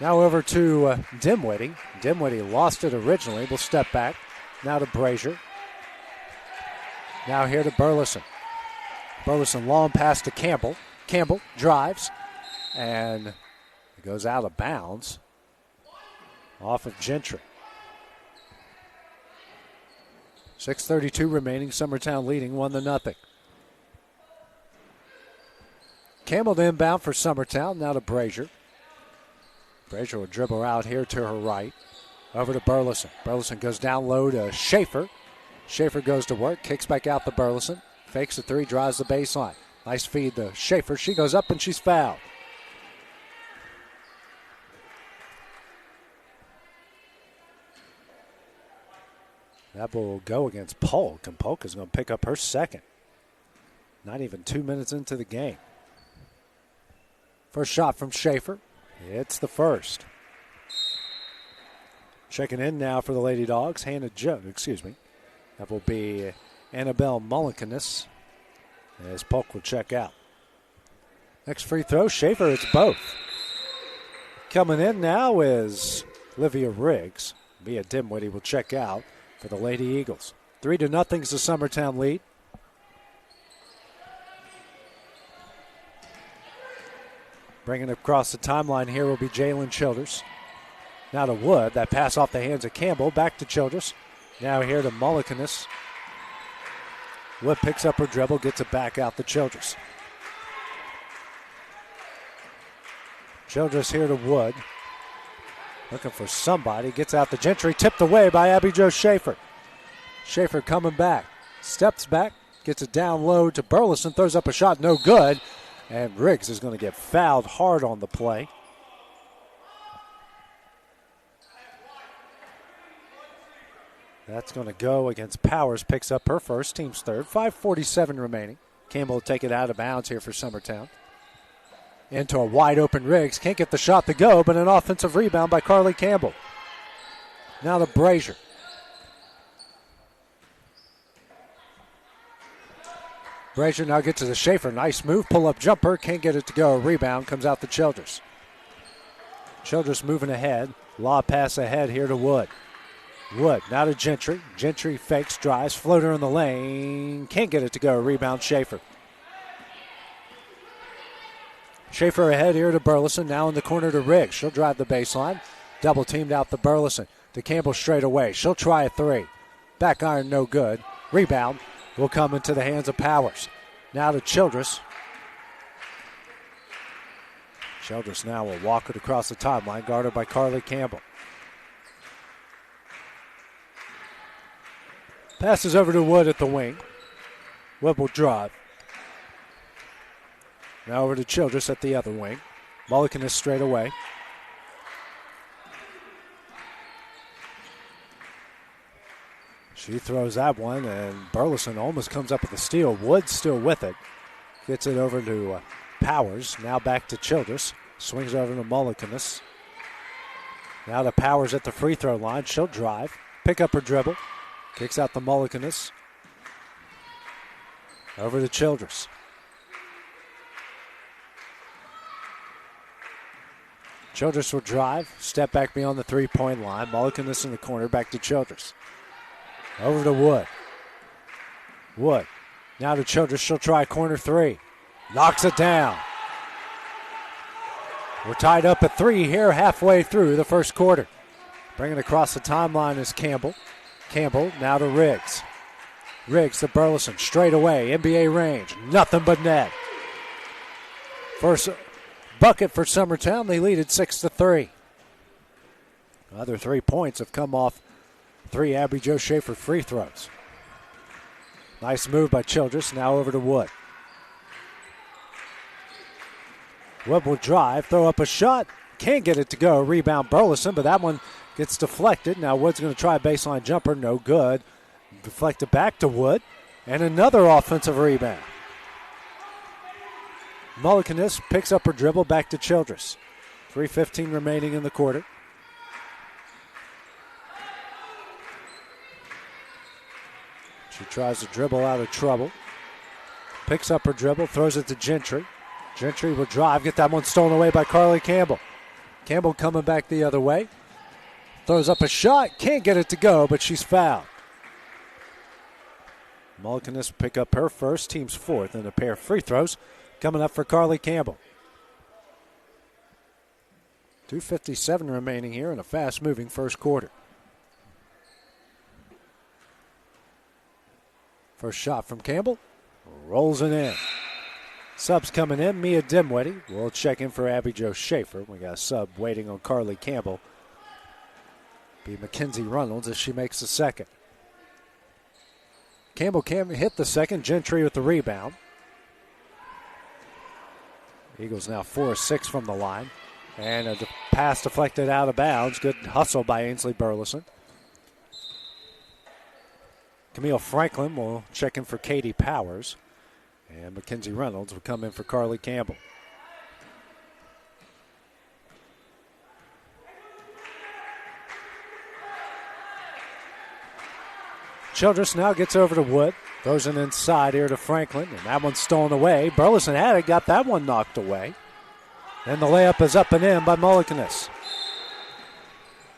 Now over to Dimwitty. Dimwitty lost it originally. Will step back. Now to Brazier. Now here to Burleson. Burleson long pass to Campbell. Campbell drives and it goes out of bounds off of Gentry. 6:32 remaining. Summertown leading 1-0. Campbell to inbound for Summertown. Now to Brazier. Brazier will dribble out here to her right. Over to Burleson. Burleson goes down low to Schaefer. Schaefer goes to work, kicks back out to Burleson. Fakes the three, drives the baseline. Nice feed to Schaefer. She goes up and she's fouled. That will go against Polk, and Polk is going to pick up her second. Not even 2 minutes into the game. First shot from Schaefer. It's the first. Checking in now for the Lady Dogs. Hannah Joe, That will be Annabelle Mullicanis as Polk will check out. Next free throw, Schaefer, it's both. Coming in now is Olivia Riggs. Mia Dimwitty will check out for the Lady Eagles. 3-0 is the Summertown lead. Bringing it across the timeline here will be Jalen Childers. Now to Wood. That pass off the hands of Campbell. Back to Childers. Now here to Mullicanis. Wood picks up her dribble, gets it back out to Childers. Childers here to Wood. Looking for somebody. Gets out to Gentry. Tipped away by Abby Jo Schaefer. Schaefer coming back. Steps back. Gets it down low to Burleson. Throws up a shot. No good. And Riggs is going to get fouled hard on the play. That's going to go against Powers. Picks up her first, team's third. 5:47 remaining. Campbell will take it out of bounds here for Summertown. Into a wide open Riggs. Can't get the shot to go, but an offensive rebound by Carly Campbell. Now to Brazier. Brazier now gets to the Schaefer. Nice move. Pull-up jumper. Can't get it to go. Rebound comes out to Childress. Childress moving ahead. Law pass ahead here to Wood. Wood now to Gentry. Gentry fakes, drives, floater in the lane. Can't get it to go. Rebound Schaefer. Schaefer ahead here to Burleson. Now in the corner to Riggs. She'll drive the baseline. Double teamed out to Burleson. To Campbell straight away. She'll try a three. Back iron no good. Rebound will come into the hands of Powers. Now to Childress. Childress now will walk it across the timeline, guarded by Carly Campbell. Passes over to Wood at the wing. Wood will drive. Now over to Childress at the other wing. Mullican is straight away. She throws that one, and Burleson almost comes up with a steal. Wood still with it. Gets it over to Powers. Now back to Childress. Swings over to Mullicanis. Now to Powers at the free throw line. She'll drive. Pick up her dribble. Kicks out the Mullicanis. Over to Childress. Childress will drive. Step back beyond the three-point line. Mullicanis in the corner. Back to Childress. Over to Wood. Wood. Now to Childress. She'll try corner three. Knocks it down. We're tied up at 3 here halfway through the first quarter. Bringing across the timeline is Campbell. Campbell now to Riggs. Riggs to Burleson. Straight away. NBA range. Nothing but net. First bucket for Summertown. They lead at 6-3. Other 3 points have come off 3 Abby Jo Schaefer free throws. Nice move by Childress. Now over to Wood. Wood will drive, throw up a shot. Can't get it to go. Rebound Burleson, but that one gets deflected. Now Wood's going to try a baseline jumper. No good. Deflected back to Wood. And another offensive rebound. Mullicanis picks up her dribble back to Childress. 3:15 remaining in the quarter. She tries to dribble out of trouble. Picks up her dribble, throws it to Gentry. Gentry will drive, get that one stolen away by Carly Campbell. Campbell coming back the other way. Throws up a shot. Can't get it to go, but she's fouled. Mullicanis pick up her first, team's fourth, and a pair of free throws coming up for Carly Campbell. 2:57 remaining here in a fast-moving first quarter. First shot from Campbell. Rolls it in. Subs coming in. Mia Dimwitty will check in for Abby Jo Schaefer. We got a sub waiting on Carly Campbell. Be Mackenzie Reynolds as she makes the second. Campbell can't hit the second. Gentry with the rebound. Eagles now 4-6 from the line. And a pass deflected out of bounds. Good hustle by Ainsley Burleson. Camille Franklin will check in for Katie Powers. And Mackenzie Reynolds will come in for Carly Campbell. Childress now gets over to Wood. Throws it inside here to Franklin. And that one's stolen away. Burleson had it. Got that one knocked away. And the layup is up and in by Mullicanis.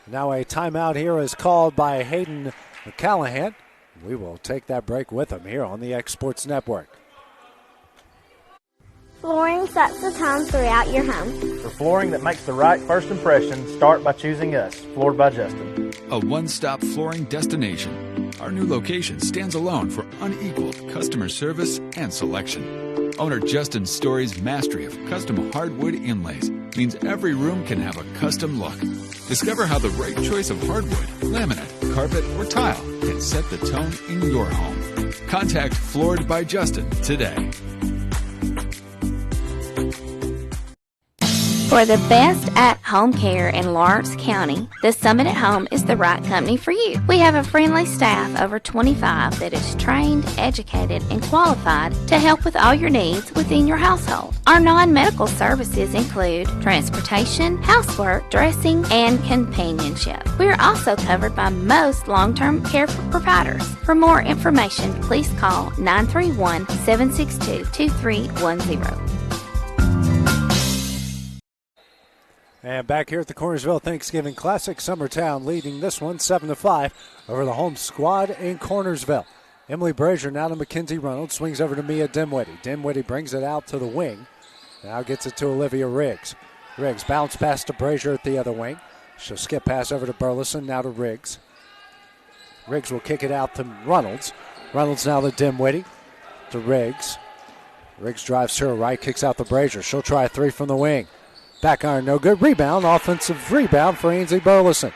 Now a timeout here is called by Hayden McCallahan. We will take that break with him here on the X Sports Network. Flooring sets the tone throughout your home. For flooring that makes the right first impression, start by choosing us, Floored by Justin. A one-stop flooring destination. Our new location stands alone for unequaled customer service and selection. Owner Justin Story's mastery of custom hardwood inlays means every room can have a custom look. Discover how the right choice of hardwood, laminate, carpet, or tile can set the tone in your home. Contact Floored by Justin today. For the best at-home care in Lawrence County, the Summit at Home is the right company for you. We have a friendly staff over 25 that is trained, educated, and qualified to help with all your needs within your household. Our non-medical services include transportation, housework, dressing, and companionship. We are also covered by most long-term care providers. For more information, please call 931-762-2310. And back here at the Cornersville Thanksgiving Classic, Summertown leading this one 7-5 over the home squad in Cornersville. Emily Brazier now to Mackenzie Reynolds, swings over to Mia Dimwitty. Dimwitty brings it out to the wing. Now gets it to Olivia Riggs. Riggs bounce pass to Brazier at the other wing. She'll skip pass over to Burleson, now to Riggs. Riggs will kick it out to Reynolds. Reynolds now to Dimwitty, to Riggs. Riggs drives to her right, kicks out to Brazier. She'll try a three from the wing. Back iron, no good. Rebound, offensive rebound for Ainsley Burleson.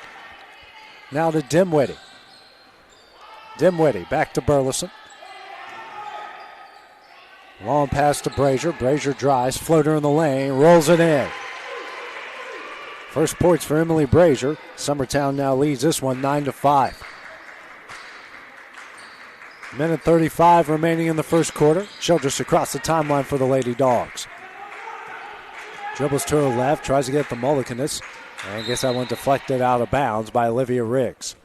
Now to Dimwitty. Dimwitty back to Burleson. Long pass to Brazier. Brazier drives, floater in the lane, rolls it in. First points for Emily Brazier. Summertown now leads this one 9-5. Minute 35 remaining in the first quarter. Childress across the timeline for the Lady Dogs. Dribbles to her left, tries to get the Mullicanis, and gets that one deflected out of bounds by Olivia Riggs.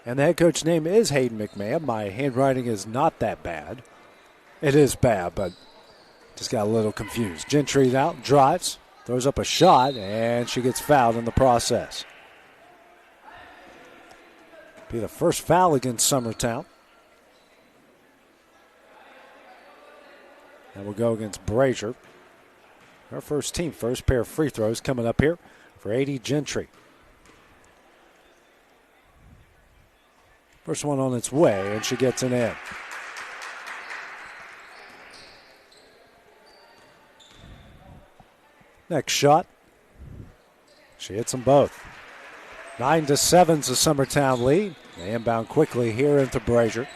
And the head coach's name is Hayden McMahon. My handwriting is not that bad. It is bad, but just got a little confused. Gentry out, drives, throws up a shot, and she gets fouled in the process. Be the first foul against Summertown. And we'll go against Brazier. Her first team first pair of free throws coming up here for A.D. Gentry. First one on its way, and she gets it in. Next shot. She hits them both. 9-7's the Summertown lead. They inbound quickly here into Brazier.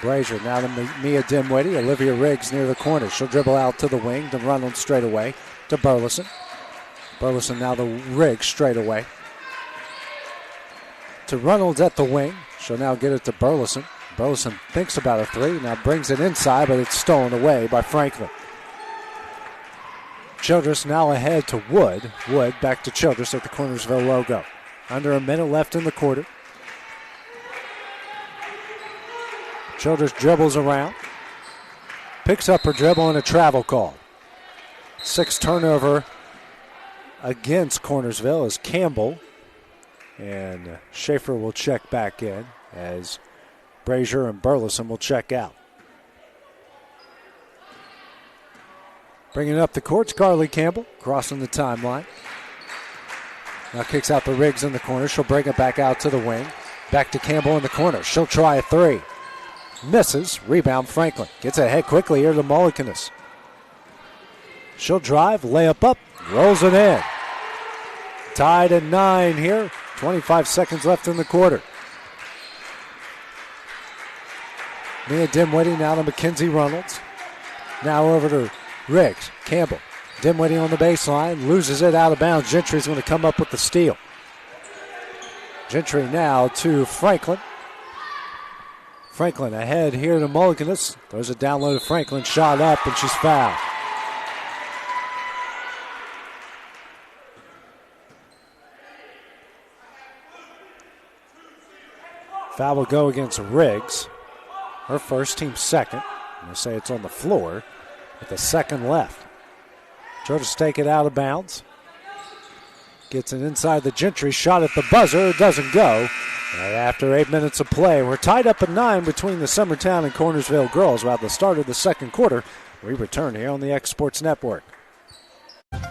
Brazier now to Mia Dimwitty. Olivia Riggs near the corner. She'll dribble out to the wing to Reynolds straight away to Burleson. Burleson now to Riggs straight away. To Reynolds at the wing. She'll now get it to Burleson. Burleson thinks about a three. Now brings it inside, but it's stolen away by Franklin. Childress now ahead to Wood. Wood back to Childress at the Cornersville logo. Under a minute left in the quarter. Childress dribbles around. Picks up her dribble and a travel call. Sixth turnover against Cornersville is Campbell. And Schaefer will check back in as Brazier and Burleson will check out. Bringing up the courts, Carly Campbell crossing the timeline. Now kicks out the Riggs in the corner. She'll bring it back out to the wing. Back to Campbell in the corner. She'll try a three. Misses. Rebound Franklin. Gets ahead quickly here to Mullicanis. She'll drive, layup up, rolls it in. Tied at 9 here. 25 seconds left in the quarter. Mia Dimwitty now to Mackenzie Reynolds. Now over to Riggs. Campbell. Dimwitty on the baseline. Loses it out of bounds. Gentry's going to come up with the steal. Gentry now to Franklin. Franklin ahead here to Mullicanis. Throws it down low to Franklin. Shot up and she's fouled. Foul will go against Riggs. Her first, team second. They say it's on the floor with a second left. Georgia take it out of bounds. Gets it inside the Gentry. Shot at the buzzer. It doesn't go. And after 8 minutes of play, we're tied up at 9 between the Summertown and Cornersville girls. About the start of the second quarter, we return here on the X Sports Network.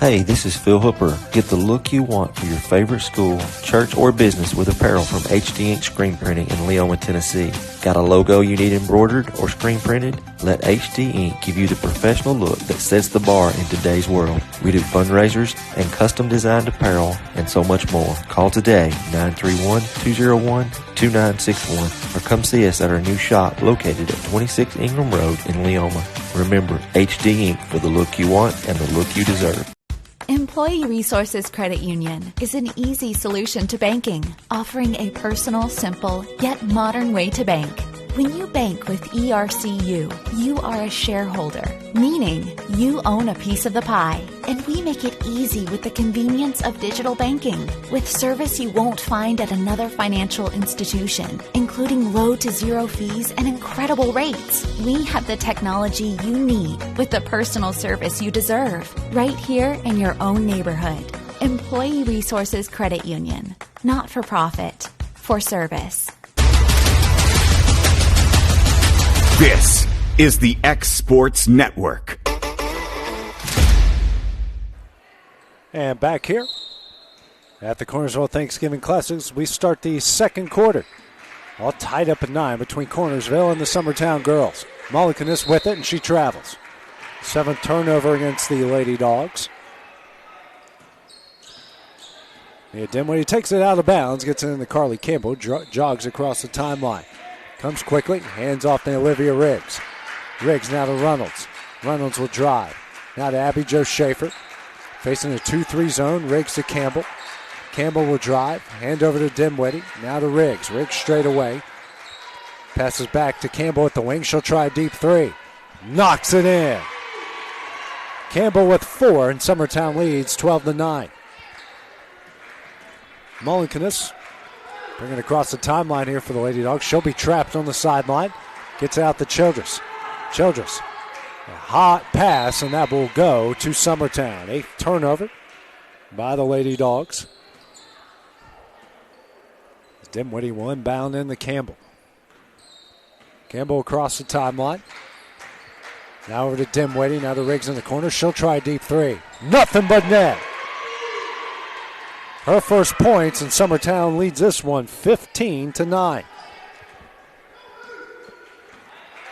Hey, this is Phil Hooper. Get the look you want for your favorite school, church, or business with apparel from HD Ink Screen Printing in Leoma, Tennessee. Got a logo you need embroidered or screen printed? Let HD Ink give you the professional look that sets the bar in today's world. We do fundraisers and custom designed apparel and so much more. Call today, 931-201-2961, or come see us at our new shop located at 26 Ingram Road in Leoma. Remember, HD Ink for the look you want and the look you deserve. Employee Resources Credit Union is an easy solution to banking, offering a personal, simple, yet modern way to bank. When you bank with ERCU, you are a shareholder, meaning you own a piece of the pie. And we make it easy with the convenience of digital banking, with service you won't find at another financial institution, including low to zero fees and incredible rates. We have the technology you need with the personal service you deserve, right here in your own neighborhood. Employee Resources Credit Union, not for profit, for service. This is the X Sports Network. And back here at the Cornersville Thanksgiving Classics, we start the second quarter. All tied up at 9 between Cornersville and the Summertown girls. Mullicanis with it, and she travels. 7th turnover against the Lady Dogs. Mia Dimwitty takes it out of bounds, gets it into Carly Campbell, jogs across the timeline. Comes quickly, hands off to Olivia Riggs. Riggs now to Reynolds. Reynolds will drive. Now to Abby Jo Schaefer. Facing a 2-3 zone, Riggs to Campbell. Campbell will drive, hand over to Dimwitty. Now to Riggs. Riggs straight away. Passes back to Campbell at the wing. She'll try a deep three. Knocks it in. Campbell with 4, and Summertown leads 12-9. Mullicanis bringing it across the timeline here for the Lady Dogs. She'll be trapped on the sideline. Gets out to Childress. Childress. A hot pass, and that will go to Summertown. 8th turnover by the Lady Dogs. Dimwitty will inbound in the Campbell. Campbell across the timeline. Now over to Dimwitty. Now to Riggs in the corner. She'll try a deep three. Nothing but net. Her first points, and Summertown leads this one 15-9.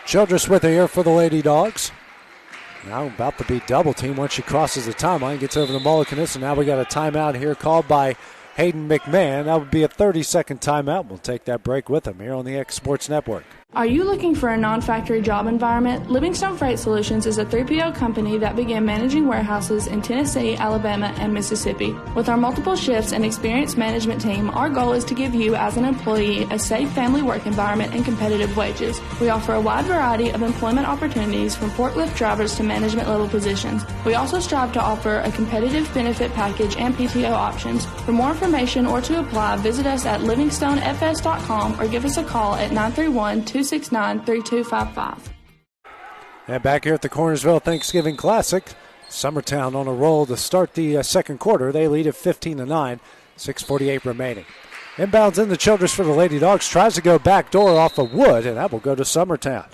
Childress with her here for the Lady Dogs. Now about to be double teamed once she crosses the timeline, gets over to Mullicanis, and now we got a timeout here called by Hayden McMahon. That would be a 30-second timeout. We'll take that break with him here on the X Sports Network. Are you looking for a non-factory job environment? Livingstone Freight Solutions is a 3PL company that began managing warehouses in Tennessee, Alabama, and Mississippi. With our multiple shifts and experienced management team, our goal is to give you, as an employee, a safe family work environment and competitive wages. We offer a wide variety of employment opportunities from forklift drivers to management-level positions. We also strive to offer a competitive benefit package and PTO options. For more information or to apply, visit us at livingstonefs.com or give us a call at 931-269-3255. And back here at the Cornersville Thanksgiving Classic, Summertown on a roll to start the second quarter. They lead at 15-9, 6:48 remaining. Inbounds in the Childress for the Lady Dogs. Tries to go back door off of Wood, and that will go to Summertown.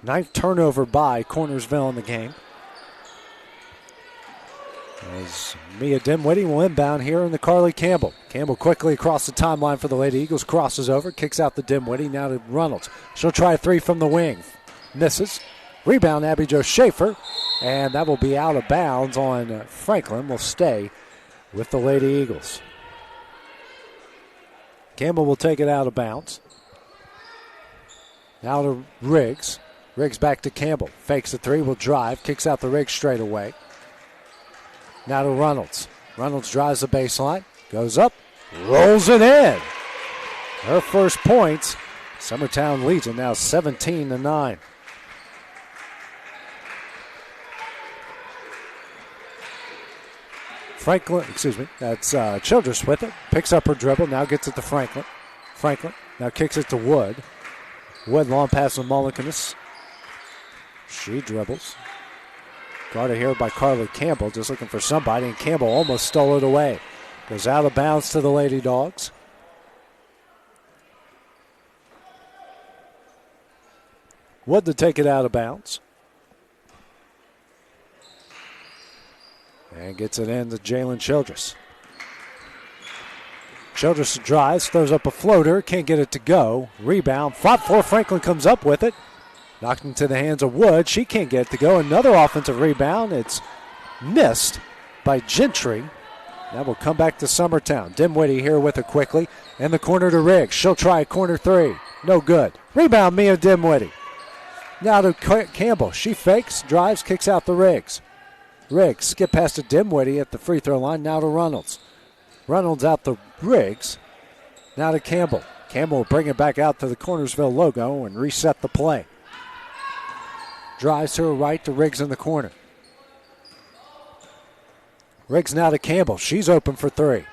9th turnover by Cornersville in the game. As Mia Dimwitty will inbound here in the Carly Campbell. Campbell quickly across the timeline for the Lady Eagles. Crosses over, kicks out the Dimwitty. Now to Reynolds. She'll try a three from the wing. Misses. Rebound, Abby Jo Schaefer. And that will be out of bounds on Franklin. Will stay with the Lady Eagles. Campbell will take it out of bounds. Now to Riggs. Riggs back to Campbell. Fakes the three, will drive. Kicks out the Riggs straight away. Now to Reynolds. Reynolds drives the baseline. Goes up. Rolls it in. Her first points. Summertown leads it now 17-9. Franklin, that's Childress with it. Picks up her dribble, now gets it to Franklin. Franklin now kicks it to Wood. Wood long pass to Mullicanis. She dribbles. Guarded here by Carly Campbell, just looking for somebody, and Campbell almost stole it away. Goes out of bounds to the Lady Dogs. Wood to take it out of bounds. And gets it in to Jalen Childress. Childress drives, throws up a floater, can't get it to go. Rebound, fought for, Franklin comes up with it. Knocked into the hands of Wood. She can't get it to go. Another offensive rebound. It's missed by Gentry. That will come back to Summertown. Dimwitty here with it quickly. In the corner to Riggs. She'll try a corner three. No good. Rebound, Mia Dimwitty. Now to Campbell. She fakes, drives, kicks out the Riggs. Riggs skip past to Dimwitty at the free throw line. Now to Reynolds. Reynolds out to Riggs. Now to Campbell. Campbell will bring it back out to the Cornersville logo and reset the play. Drives to her right to Riggs in the corner. Riggs now to Campbell. She's open for three.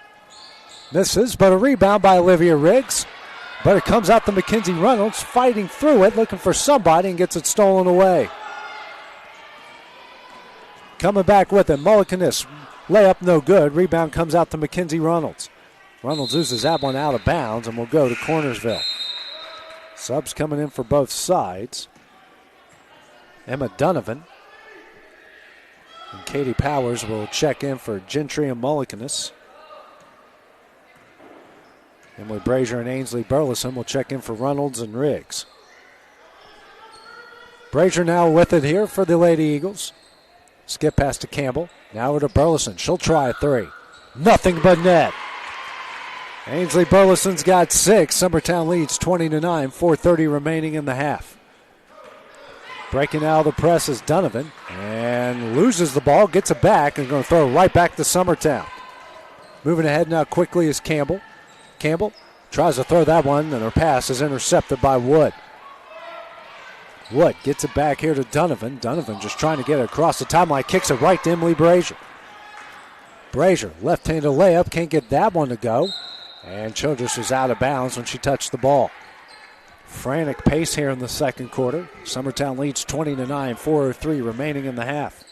Misses, but a rebound by Olivia Riggs. But it comes out to Mackenzie Reynolds, fighting through it, looking for somebody, and gets it stolen away. Coming back with it, Mullicanis. Layup no good. Rebound comes out to Mackenzie Reynolds. Reynolds loses that one out of bounds and will go to Cornersville. Subs coming in for both sides. Emma Donovan and Katie Powers will check in for Gentry and Mullicanis. Emily Brazier and Ainsley Burleson will check in for Reynolds and Riggs. Brazier now with it here for the Lady Eagles. Skip pass to Campbell. Now over to Burleson. She'll try a three. Nothing but net. Ainsley Burleson's got 6. Summertown leads 20-9. 4:30 remaining in the half. Breaking out of the press is Donovan. And loses the ball. Gets it back and going to throw it right back to Summertown. Moving ahead now quickly is Campbell. Campbell tries to throw that one, and her pass is intercepted by Wood. Wood gets it back here to Donovan. Donovan just trying to get it across the timeline. Kicks it right to Emily Brazier. Brazier, left-handed layup. Can't get that one to go. And Childress was out of bounds when she touched the ball. Frantic pace here in the second quarter. Summertown leads 20-9. 4:03 remaining in the half.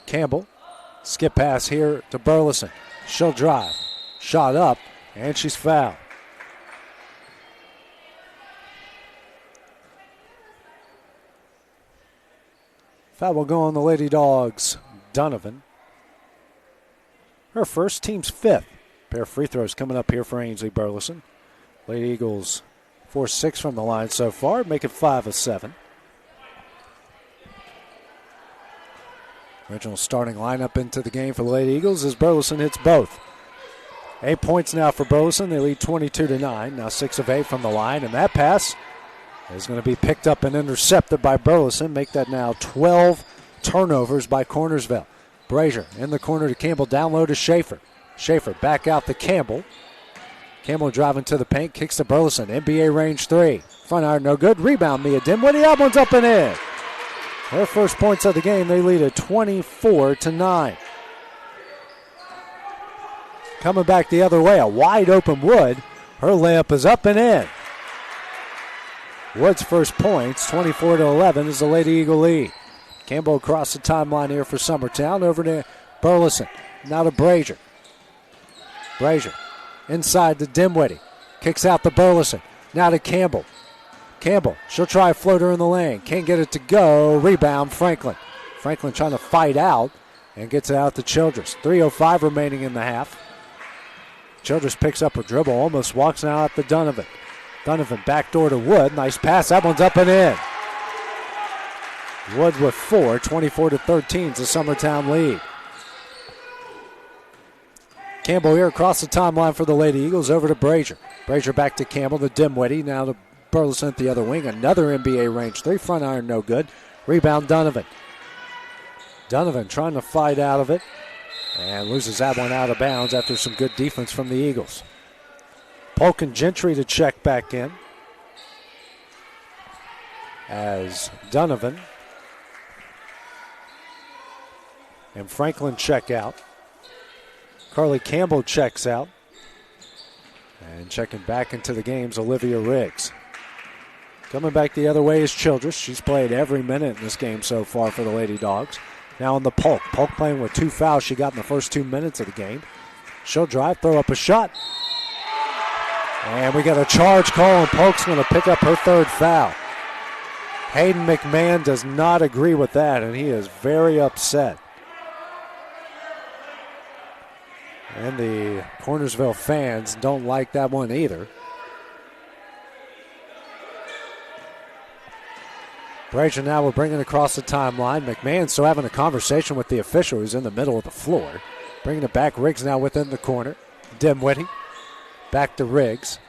Campbell, skip pass here to Burleson. She'll drive. Shot up, and she's fouled. Foul will go on the Lady Dogs. Donovan. Her first, team's 5th. Pair of free throws coming up here for Ainsley Burleson. Lady Eagles 4-6 from the line so far, make it 5 of 7. Original starting lineup into the game for the Lady Eagles as Burleson hits both. 8 points now for Burleson. They lead 22-9. Now 6 of 8 from the line. And that pass is going to be picked up and intercepted by Burleson. Make that now 12 turnovers by Cornersville. Brazier in the corner to Campbell. Down low to Schaefer. Schaefer back out to Campbell. Campbell driving to the paint. Kicks to Burleson. NBA range 3. Front iron no good. Rebound Mia Dimwitty. That one's up and in. Their first points of the game. They lead at 24-9. Coming back the other way, a wide open Wood. Her layup is up and in. Wood's first points, 24-11, is the Lady Eagle lead. Campbell across the timeline here for Summertown. Over to Burleson. Now to Brazier. Brazier inside to Dimwitty. Kicks out to Burleson. Now to Campbell. Campbell, she'll try a floater in the lane. Can't get it to go. Rebound, Franklin. Franklin trying to fight out and gets it out to Childress. 3:05 remaining in the half. Childress picks up her dribble, almost walks now out to Donovan. Donovan backdoor to Wood. Nice pass. That one's up and in. Wood with 4, 24-13 is the Summertown lead. Campbell here across the timeline for the Lady Eagles. Over to Brazier. Brazier back to Campbell to Dimwitty. Now to Burleson at the other wing. Another NBA range 3. Front iron no good. Rebound Donovan. Donovan trying to fight out of it. And loses that one out of bounds after some good defense from the Eagles. Polk and Gentry to check back in. As Donovan and Franklin check out. Carly Campbell checks out. And checking back into the game's Olivia Riggs. Coming back the other way is Childress. She's played every minute in this game so far for the Lady Dogs. Now on the Polk. Polk playing with 2 fouls she got in the first 2 minutes of the game. She'll drive, throw up a shot. And we got a charge call, and Polk's going to pick up her 3rd foul. Hayden McMahon does not agree with that, and he is very upset. And the Cornersville fans don't like that one either. Brazier now will bring it across the timeline. McMahon still having a conversation with the official who's in the middle of the floor. Bringing it back. Riggs now within the corner. Dimwitty. Back to Riggs.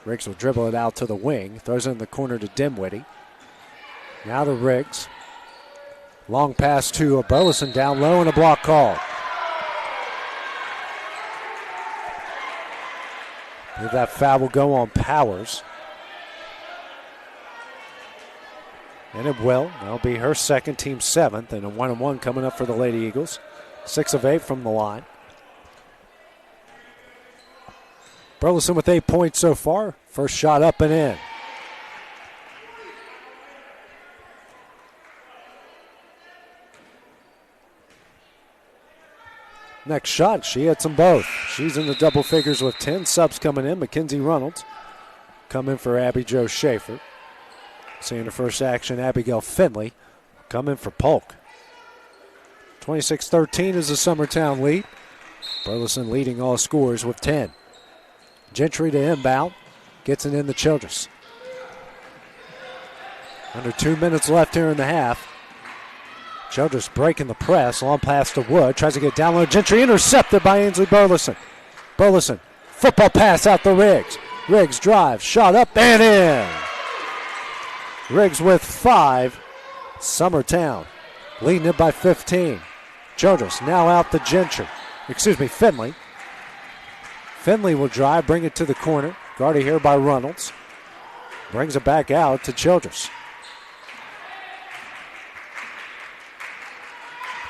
Riggs will dribble it out to the wing. Throws it in the corner to Dimwitty. Now to Riggs. Long pass to Burleson down low and a block call. I believe that foul will go on Powers. And it will. That'll be her 2nd, team 7th, and a 1-1 coming up for the Lady Eagles. 6 of 8 from the line. Burleson with 8 points so far. First shot up and in. Next shot, she hits them both. She's in the double figures with 10 subs coming in. Mackenzie Reynolds coming for Abby Jo Schaefer. Seeing her first action, Abigail Finley coming for Polk. 26-13 is the Summertown lead. Burleson leading all scores with 10. Gentry to inbound. Gets it in the Childress. Under 2 minutes left here in the half. Childress breaking the press. Long pass to Wood. Tries to get down low. Gentry intercepted by Ainsley Burleson. Burleson. Football pass out to Riggs. Riggs drives. Shot up and in. Riggs with 5. Summertown leading it by 15. Childress now out to Gentry. Finley. Finley will drive. Bring it to the corner. Guarded here by Reynolds. Brings it back out to Childress.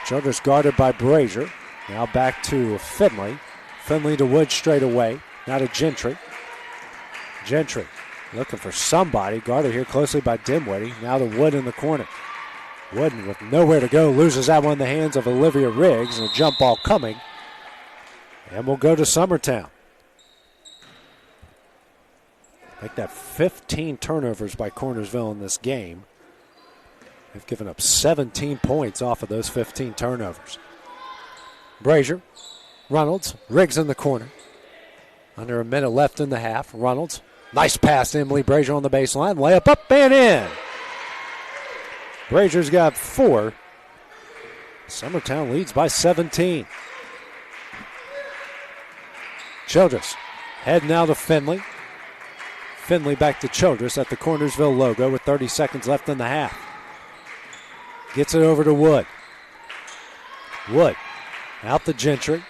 Childress guarded by Brazier. Now back to Finley. Finley to Wood straight away. Now to Gentry. Gentry looking for somebody. Guarded here closely by Dimwitty. Now to Wood in the corner. Wood with nowhere to go. Loses that one in the hands of Olivia Riggs. And a jump ball coming. And we'll go to Summertown. Make that 15 turnovers by Cornersville in this game. They've given up 17 points off of those 15 turnovers. Brazier, Reynolds, Riggs in the corner. Under a minute left in the half. Reynolds, nice pass to Emily Brazier on the baseline. Layup up and in. Brazier's got 4. Summertown leads by 17. Childress heading now to Finley. Finley back to Childress at the Cornersville logo with 30 seconds left in the half. Gets it over to Wood. Wood out to Gentry.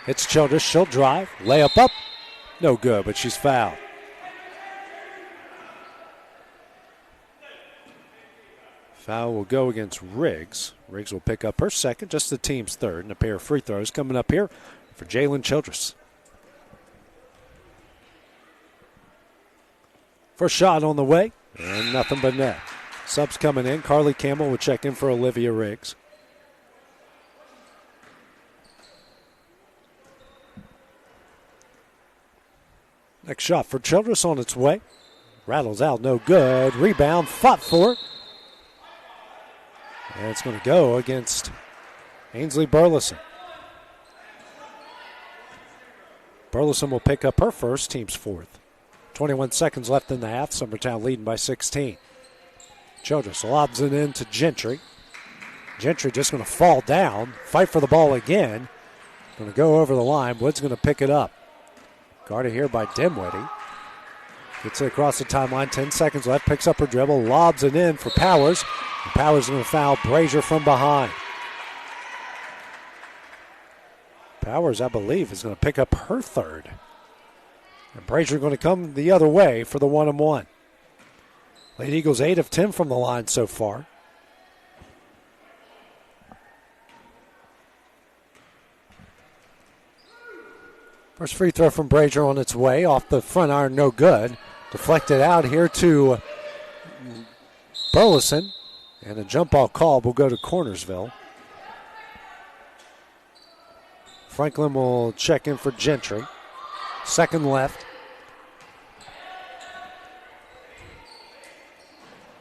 It's Childress. She'll drive. Layup up. No good, but she's fouled. Foul will go against Riggs. Riggs will pick up her 2nd, just the team's 3rd, and a pair of free throws coming up here for Jalen Childress. First shot on the way, and nothing but net. Subs coming in. Carly Campbell will check in for Olivia Riggs. Next shot for Childress on its way. Rattles out, no good. Rebound, fought for. And it's going to go against Ainsley Burleson. Burleson will pick up her first, team's fourth. 21 seconds left in the half. Summertown leading by 16. Childress lobs it in to Gentry. Gentry just going to fall down, fight for the ball again. Going to go over the line. Wood's going to pick it up. Guarded here by Dimwitty. Gets it across the timeline. 10 seconds left. Picks up her dribble. Lobs it in for Powers. And Powers is going to foul Brazier from behind. Powers, I believe, is going to pick up her third. And Brazier going to come the other way for the 1-and-1. Lady Eagles 8 of 10 from the line so far. First free throw from Brazier on its way. Off the front iron, no good. Deflected out here to Burleson. And a jump ball call will go to Cornersville. Franklin will check in for Gentry. Second left.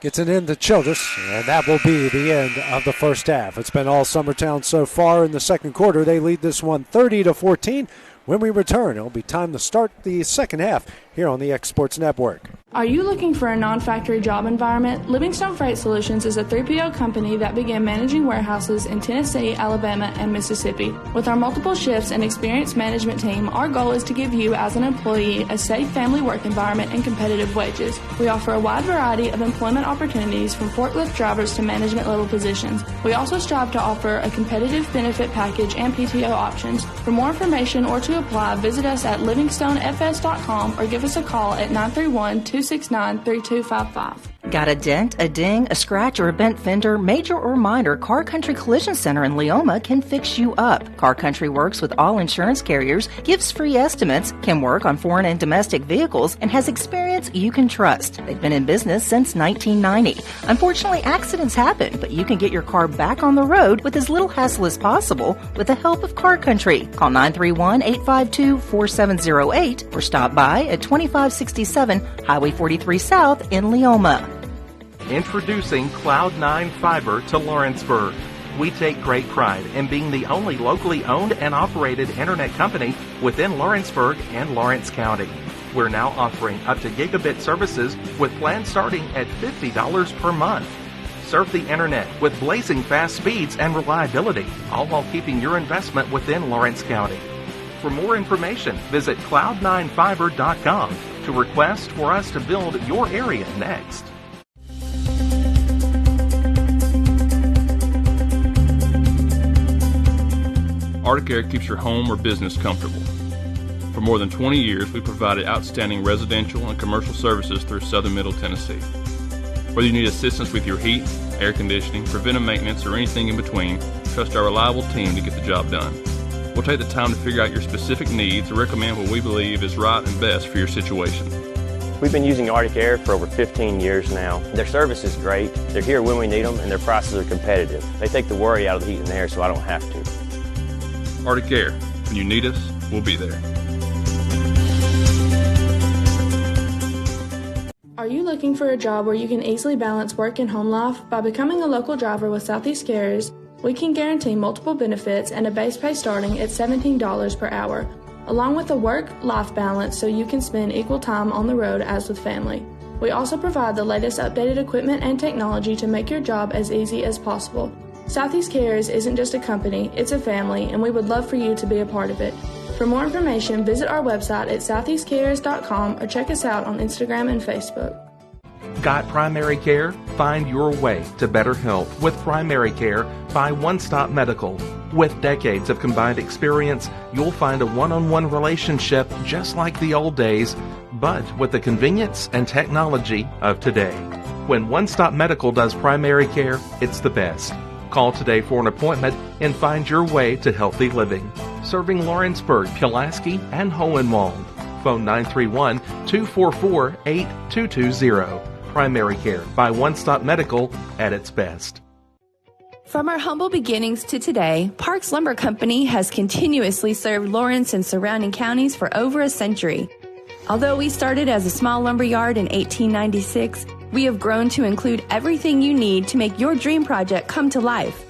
Gets it into Childress, and that will be the end of the first half. It's been all Summertown so far in the second quarter. They lead this one 30-14. When we return, it'll be time to start the second half here on the X Sports Network. Are you looking for a non-factory job environment? Livingstone Freight Solutions is a 3PL company that began managing warehouses in Tennessee, Alabama, and Mississippi. With our multiple shifts and experienced management team, our goal is to give you, as an employee, a safe family work environment and competitive wages. We offer a wide variety of employment opportunities from forklift drivers to management level positions. We also strive to offer a competitive benefit package and PTO options. For more information or to apply, visit us at livingstonefs.com or give us a call at 931-269-3255. Got a dent, a ding, a scratch, or a bent fender? Major or minor, Car Country Collision Center in Leoma can fix you up. Car Country works with all insurance carriers, gives free estimates, can work on foreign and domestic vehicles, and has experience you can trust. They've been in business since 1990. Unfortunately, accidents happen, but you can get your car back on the road with as little hassle as possible with the help of Car Country. Call 931-852-4708 or stop by at 2567 Highway 43 South in Leoma. Introducing Cloud9 Fiber to Lawrenceburg. We take great pride in being the only locally owned and operated internet company within Lawrenceburg and Lawrence County. We're now offering up to gigabit services with plans starting at $50 per month. Surf the internet with blazing fast speeds and reliability, all while keeping your investment within Lawrence County. For more information, visit cloud9fiber.com to request for us to build your area next. Arctic Air keeps your home or business comfortable. For more than 20 years, we provided outstanding residential and commercial services through southern Middle Tennessee. Whether you need assistance with your heat, air conditioning, preventive maintenance, or anything in between, trust our reliable team to get the job done. We'll take the time to figure out your specific needs and recommend what we believe is right and best for your situation. We've been using Arctic Air for over 15 years now. Their service is great, they're here when we need them, and their prices are competitive. They take the worry out of the heat and air so I don't have to. Arctic Air. When you need us, we'll be there. Are you looking for a job where you can easily balance work and home life? By becoming a local driver with Southeast Carriers, we can guarantee multiple benefits and a base pay starting at $17 per hour, along with a work-life balance so you can spend equal time on the road as with family. We also provide the latest updated equipment and technology to make your job as easy as possible. Southeast Carriers isn't just a company, it's a family, and we would love for you to be a part of it. For more information, visit our website at southeastcarriers.com or check us out on Instagram and Facebook. Got primary care? Find your way to better health with primary care by One Stop Medical. With decades of combined experience, you'll find a one-on-one relationship just like the old days, but with the convenience and technology of today. When One Stop Medical does primary care, it's the best. Call today for an appointment and find your way to healthy living. Serving Lawrenceburg, Pulaski, and Hohenwald. Phone 931-244-8220. Primary care by One Stop Medical at its best. From our humble beginnings to today, Parks Lumber Company has continuously served Lawrence and surrounding counties for over a century. Although we started as a small lumber yard in 1896, we have grown to include everything you need to make your dream project come to life.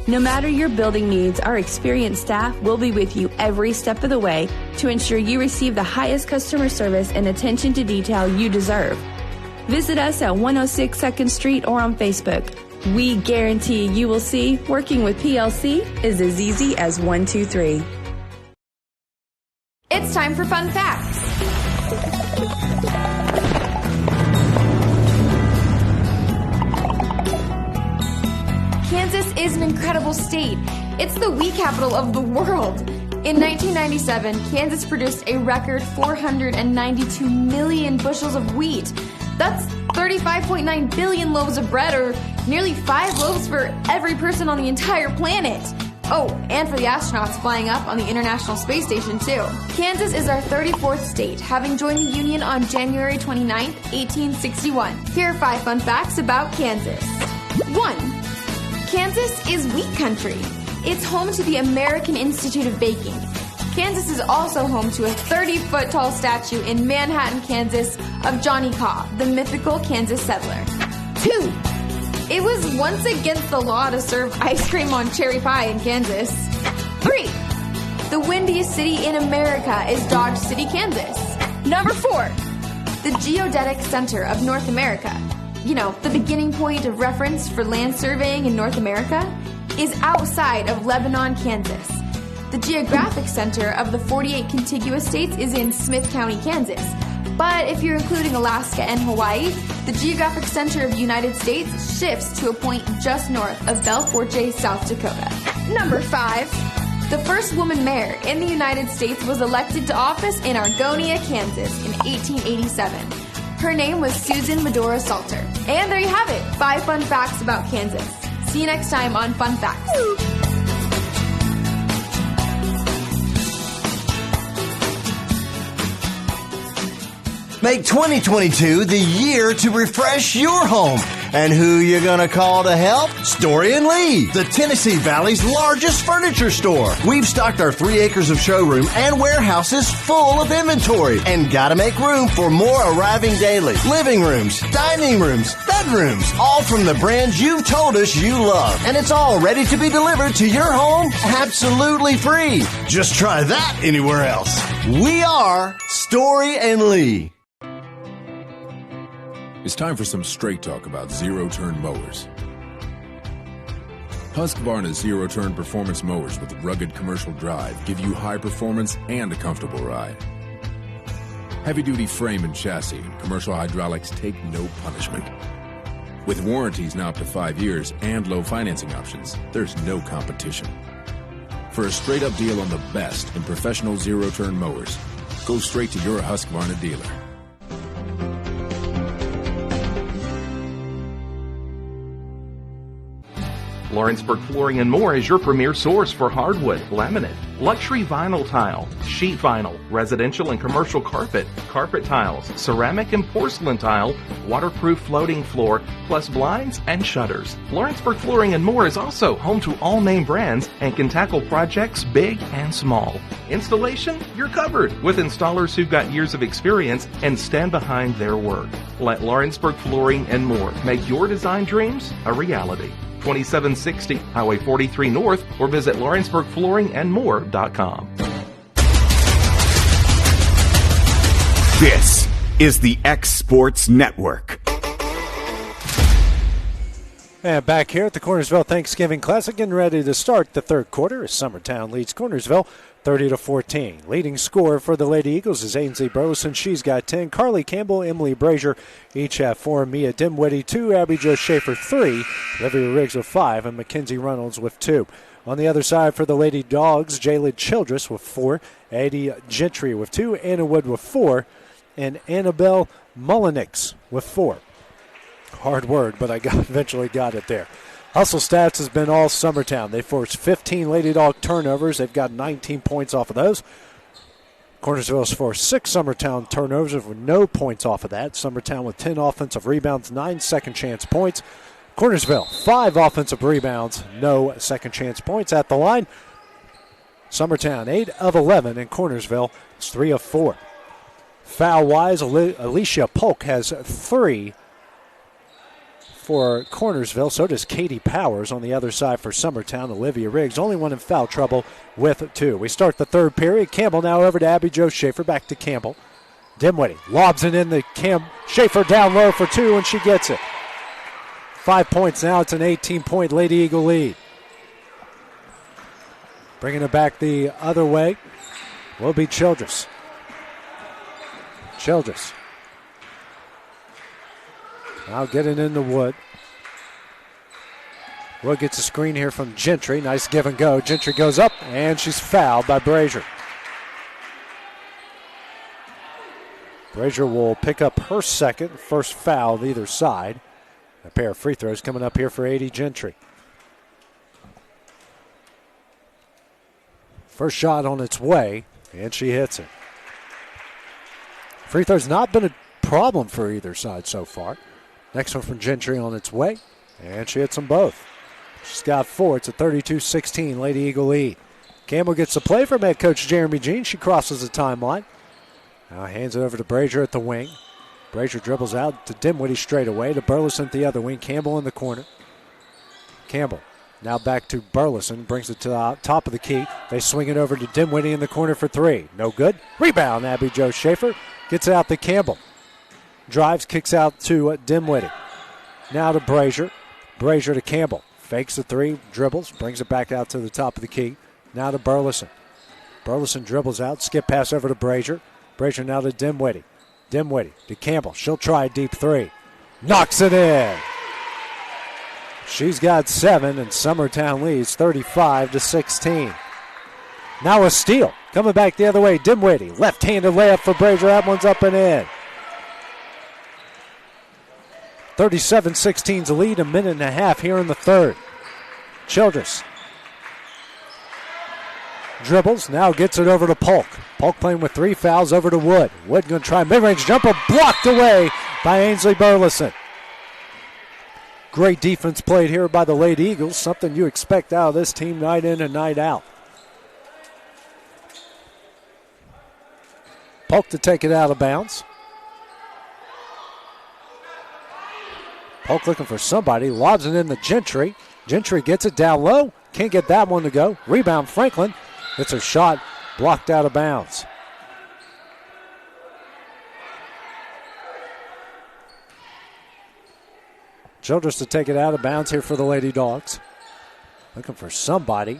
No matter your building needs, our experienced staff will be with you every step of the way to ensure you receive the highest customer service and attention to detail you deserve. Visit us at 106 2nd Street or on Facebook. We guarantee you will see working with PLC is as easy as 1, 2, 3. It's time for fun facts. Kansas is an incredible state. It's the wheat capital of the world. In 1997, Kansas produced a record 492 million bushels of wheat. That's 35.9 billion loaves of bread, or nearly 5 loaves for every person on the entire planet. Oh, and for the astronauts flying up on the International Space Station, too. Kansas is our 34th state, having joined the Union on January 29, 1861. Here are 5 fun facts about Kansas. 1. Kansas is wheat country. It's home to the American Institute of Baking. Kansas is also home to a 30-foot tall statue in Manhattan, Kansas, of Johnny Caw, the mythical Kansas settler. 2. It was once against the law to serve ice cream on cherry pie in Kansas. 3. The windiest city in America is Dodge City, Kansas. Number 4. The Geodetic Center of North America, you know, the beginning point of reference for land surveying in North America, is outside of Lebanon, Kansas. The geographic center of the 48 contiguous states is in Smith County, Kansas. But if you're including Alaska and Hawaii, the geographic center of the United States shifts to a point just north of Belforte, South Dakota. Number 5. The first woman mayor in the United States was elected to office in Argonia, Kansas in 1887. Her name was Susan Medora Salter. And there you have it, 5 fun facts about Kansas. See you next time on Fun Facts. Make 2022 the year to refresh your home. And who you gonna call to help? Story & Lee, the Tennessee Valley's largest furniture store. We've stocked our 3 acres of showroom and warehouses full of inventory, and gotta make room for more arriving daily. Living rooms, dining rooms, bedrooms, all from the brands you've told us you love. And it's all ready to be delivered to your home absolutely free. Just try that anywhere else. We are Story & Lee. It's time for some straight talk about zero-turn mowers. Husqvarna's zero-turn performance mowers with rugged commercial drive give you high performance and a comfortable ride. Heavy-duty frame and chassis and commercial hydraulics take no punishment. With warranties now up to 5 years and low financing options, there's no competition. For a straight-up deal on the best in professional zero-turn mowers, go straight to your Husqvarna dealer. Lawrenceburg Flooring and More is your premier source for hardwood, laminate, luxury vinyl tile, sheet vinyl, residential and commercial carpet, carpet tiles, ceramic and porcelain tile, waterproof floating floor, plus blinds and shutters. Lawrenceburg Flooring and More is also home to all name brands and can tackle projects big and small. Installation, you're covered with installers who've got years of experience and stand behind their work. Let Lawrenceburg Flooring and More make your design dreams a reality. 2760 Highway 43 North, or visit LawrenceburgFlooringandMore.com. This is the X Sports Network. And back here at the Cornersville Thanksgiving Classic, getting ready to start the third quarter as Summertown leads Cornersville 30-14. Leading scorer for the Lady Eagles is Ainsley Burleson. She's got 10. Carly Campbell, Emily Brazier each have 4. Mia Dimwitty 2. Abby Jo Schaefer 3. Olivia Riggs with 5. And Mackenzie Reynolds with 2. On the other side for the Lady Dogs, Jayla Childress with 4. Addie Gentry with 2. Anna Wood with 4. And Annabelle Mullenix with 4. Hard word, but I eventually got it there. Hustle Stats has been all Summertown. They forced 15 Lady Dog turnovers. They've got 19 points off of those. Cornersville's forced 6 Summertown turnovers with no points off of that. Summertown with 10 offensive rebounds, 9 second chance points. Cornersville, 5 offensive rebounds, no second chance points at the line. Summertown, 8 of 11, and Cornersville is 3 of 4. Foul-wise, Alicia Polk has 3 for Cornersville. So does Katie Powers on the other side for Summertown. Olivia Riggs, only one in foul trouble with 2. We start the third period. Campbell now over to Abby Jo Schaefer. Back to Campbell. Dimwitty lobs it in the Schaefer down low for 2, and she gets it. 5 points now. It's an 18-point Lady Eagle lead. Bringing it back the other way will be Childress. Childress. Now getting into Wood. Wood gets a screen here from Gentry. Nice give and go. Gentry goes up, and she's fouled by Brazier. Brazier will pick up her first foul on either side. A pair of free throws coming up here for A.D. Gentry. First shot on its way, and she hits it. Free throw's not been a problem for either side so far. Next one from Gentry on its way, and she hits them both. She's got 4. It's a 32-16 Lady Eagle lead. Campbell gets the play from head coach Jeremy Jean. She crosses the timeline. Now hands it over to Brazier at the wing. Brazier dribbles out to Dimwitty straight away, to Burleson at the other wing. Campbell in the corner. Campbell now back to Burleson, brings it to the top of the key. They swing it over to Dimwitty in the corner for 3. No good. Rebound, Abby Jo Schaefer. Gets it out to Campbell. Drives, kicks out to Dimwitty. Now to Brazier. Brazier to Campbell. Fakes the 3, dribbles, brings it back out to the top of the key. Now to Burleson. Burleson dribbles out, skip pass over to Brazier. Brazier now to Dimwitty. Dimwitty to Campbell. She'll try a deep 3. Knocks it in. She's got 7, and Summertown leads 35-16. Now a steal. Coming back the other way, Dimwitty. Left-handed layup for Brazier. That one's up and in. 37-16's the lead, a minute and a half here in the third. Childress dribbles, now gets it over to Polk. Polk playing with 3 fouls over to Wood. Wood going to try a mid-range jumper, blocked away by Ainsley Burleson. Great defense played here by the Lady Eagles, something you expect out of this team night in and night out. Polk to take it out of bounds. Polk looking for somebody, lobs it in to Gentry. Gentry gets it down low, can't get that one to go. Rebound Franklin, it's a shot blocked out of bounds. Childress to take it out of bounds here for the Lady Dogs. Looking for somebody,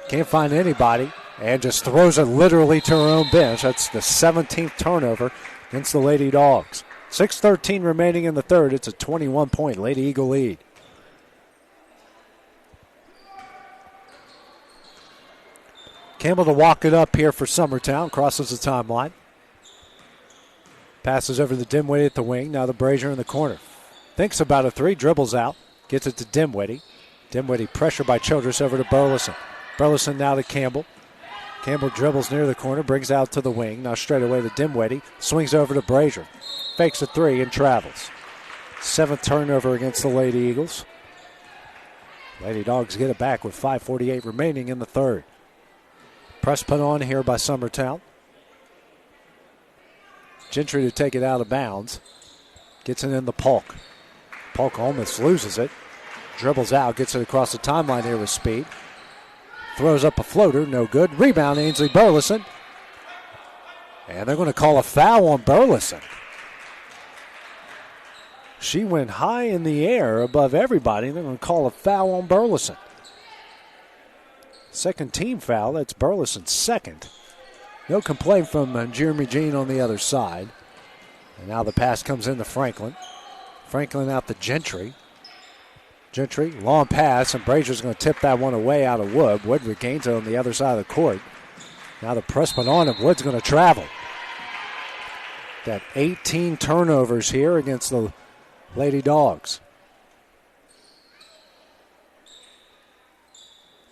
can't find anybody, and just throws it literally to her own bench. That's the 17th turnover against the Lady Dogs. 6:13 remaining in the third. It's a 21-point Lady Eagle lead. Campbell to walk it up here for Summertown. Crosses the timeline. Passes over to Dimwitty at the wing. Now the Brazier in the corner. Thinks about a 3. Dribbles out. Gets it to Dimwitty. Dimwitty pressure by Childress over to Burleson. Burleson now to Campbell. Campbell dribbles near the corner. Brings out to the wing. Now straight away to Dimwitty. Swings over to Brazier. Fakes a 3 and travels. 7th turnover against the Lady Eagles. Lady Dogs get it back with 5:48 remaining in the third. Press put on here by Summertown. Gentry to take it out of bounds. Gets it in the Polk. Polk almost loses it. Dribbles out, gets it across the timeline here with speed. Throws up a floater, no good. Rebound, Ainsley Burleson. And they're going to call a foul on Burleson. She went high in the air above everybody. They're going to call a foul on Burleson. Second team foul. That's Burleson's second. No complaint from Jeremy Jean on the other side. And now the pass comes into Franklin. Franklin out to Gentry. Gentry, long pass, and Brazier's going to tip that one away out of Wood. Wood regains it on the other side of the court. Now the press put on him. Wood's going to travel. Got 18 turnovers here against the Lady Dogs.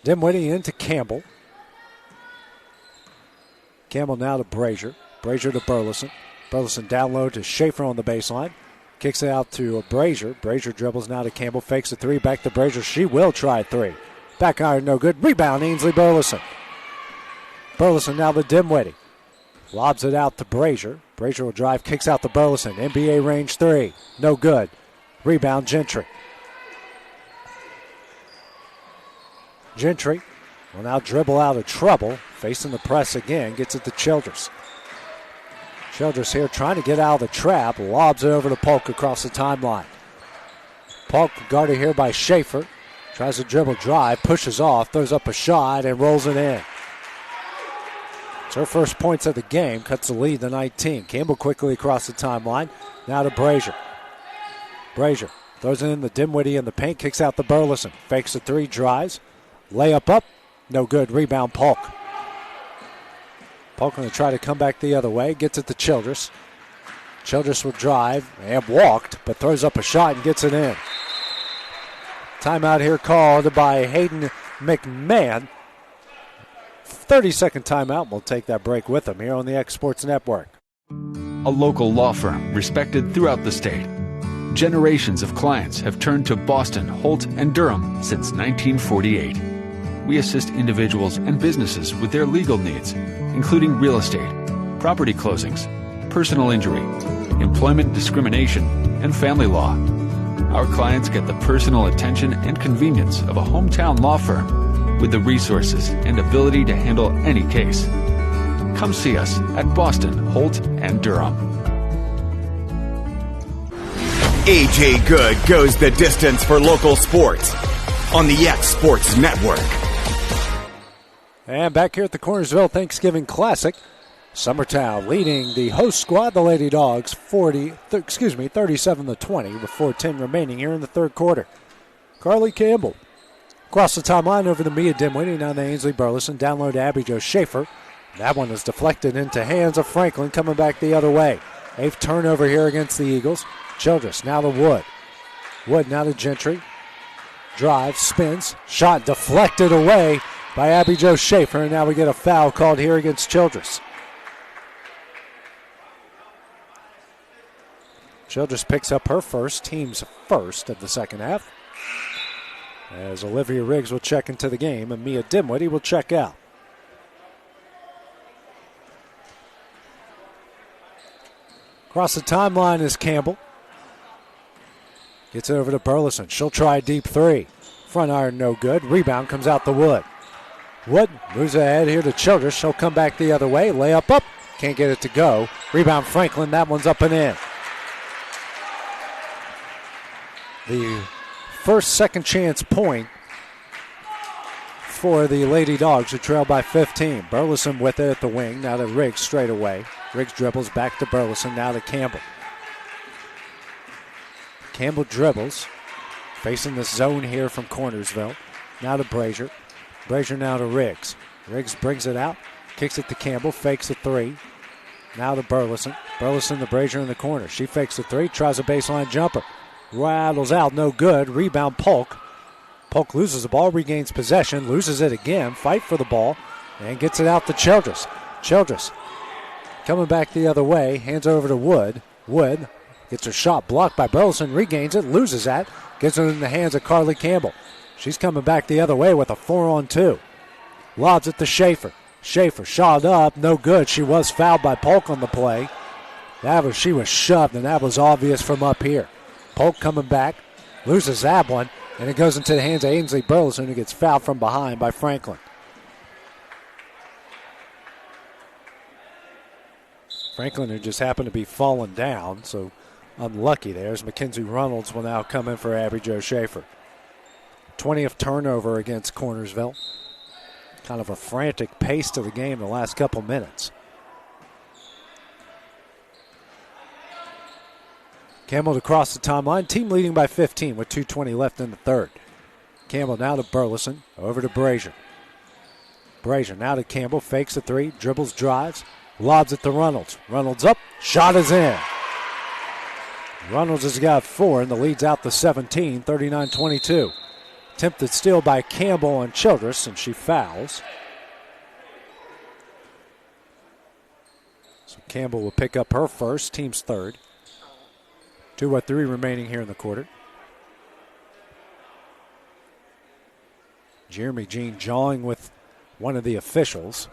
Dimwitty into Campbell. Campbell now to Brazier. Brazier to Burleson. Burleson down low to Schaefer on the baseline. Kicks it out to Brazier. Brazier dribbles now to Campbell. Fakes a three. Back to Brazier. She will try three. Back iron, no good. Rebound, Ainsley Burleson. Burleson now to Dimwitty. Lobs it out to Brazier. Brazier will drive. Kicks out to Burleson. NBA range three. No good. Rebound, Gentry. Gentry will now dribble out of trouble. Facing the press again. Gets it to Childress. Childress here trying to get out of the trap. Lobs it over to Polk across the timeline. Polk guarded here by Schaefer. Tries to dribble drive. Pushes off. Throws up a shot and rolls it in. It's her first points of the game. Cuts the lead to 19. Campbell quickly across the timeline. Now to Brazier. Brazier throws it in the Dimwitty in the paint. Kicks out the Burleson. Fakes the three. Drives. Layup up. No good. Rebound Polk. Polk going to try to come back the other way. Gets it to Childress. Childress will drive and walked, but throws up a shot and gets it in. Timeout here called by Hayden McMahon. 30-second timeout. We'll take that break with him here on the X Sports Network. A local law firm respected throughout the state. Generations of clients have turned to Boston, Holt, and Durham since 1948. We assist individuals and businesses with their legal needs, including real estate, property closings, personal injury, employment discrimination, and family law. Our clients get the personal attention and convenience of a hometown law firm with the resources and ability to handle any case. Come see us at Boston, Holt, and Durham. AJ Good goes the distance for local sports on the X Sports Network. And back here at the Cornersville Thanksgiving Classic, Summertown leading the host squad, the Lady Dogs, 37-20 with 4:10 remaining here in the third quarter. Carly Campbell across the timeline over to Mia Dimwitty, now to Ainsley Burleson, down low to Abby Jo Schaefer. That one is deflected into hands of Franklin, coming back the other way. 8th turnover here against the Eagles. Childress now to Wood. Wood now to Gentry. Drive, spins, shot deflected away by Abby Jo Schaefer, and now we get a foul called here against Childress. Childress picks up her first, team's first of the second half. As Olivia Riggs will check into the game, and Mia Dimwitty will check out. Across the timeline is Campbell. Gets it over to Burleson. She'll try deep three. Front iron no good. Rebound comes out to Wood. Wood moves ahead here to Childress. She'll come back the other way. Layup up. Can't get it to go. Rebound Franklin. That one's up and in. The first second chance point for the Lady Dogs, who trail by 15. Burleson with it at the wing. Now to Riggs straight away. Riggs dribbles back to Burleson. Now to Campbell. Campbell dribbles. Facing the zone here from Cornersville. Now to Brazier. Brazier now to Riggs. Riggs brings it out. Kicks it to Campbell. Fakes a three. Now to Burleson. Burleson to Brazier in the corner. She fakes a three. Tries a baseline jumper. Rattles out. No good. Rebound Polk. Polk loses the ball. Regains possession. Loses it again. Fight for the ball. And gets it out to Childress. Childress coming back the other way. Hands over to Wood. Wood gets her shot blocked by Burleson. Regains it. Loses that. Gets it in the hands of Carly Campbell. She's coming back the other way with a 4-on-2. Lobs it to Schaefer. Schaefer shot up. No good. She was fouled by Polk on the play. She was shoved, and that was obvious from up here. Polk coming back. Loses that one. And it goes into the hands of Ainsley Burleson, who gets fouled from behind by Franklin. Franklin, who just happened to be falling down, so unlucky there, as Mackenzie Reynolds will now come in for Abby Jo Schaefer. 20th turnover against Cornersville. Kind of a frantic pace to the game the last couple minutes. Campbell to cross the timeline. Team leading by 15 with 2:20 left in the third. Campbell now to Burleson. Over to Brazier. Brazier now to Campbell. Fakes a three. Dribbles, drives. Lobs it to Reynolds. Reynolds up. Shot is in. Reynolds has got 4, and the lead's out to 17, 39-22. Attempted steal by Campbell on Childress, and she fouls. Campbell will pick up her first, team's third. 2-3 remaining here in the quarter. Jeremy Jean jawing with one of the officials.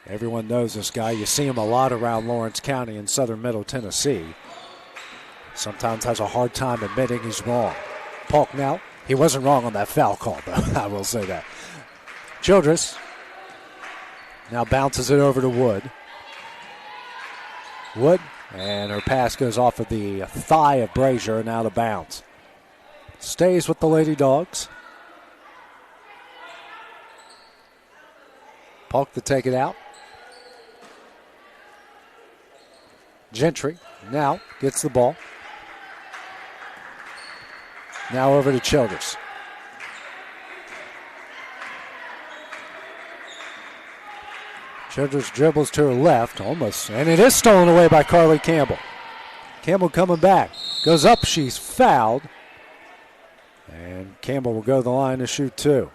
Everyone knows this guy. You see him a lot around Lawrence County and southern middle Tennessee. Sometimes has a hard time admitting he's wrong. Polk now, he wasn't wrong on that foul call, though. I will say that. Childress now bounces it over to Wood. Wood, and her pass goes off of the thigh of Brazier and out of bounds. Stays with the Lady Dogs. Polk to take it out. Gentry now gets the ball. Now over to Childress. Childress dribbles to her left, almost, and it is stolen away by Carly Campbell. Campbell coming back. Goes up, she's fouled. And Campbell will go to the line to shoot two.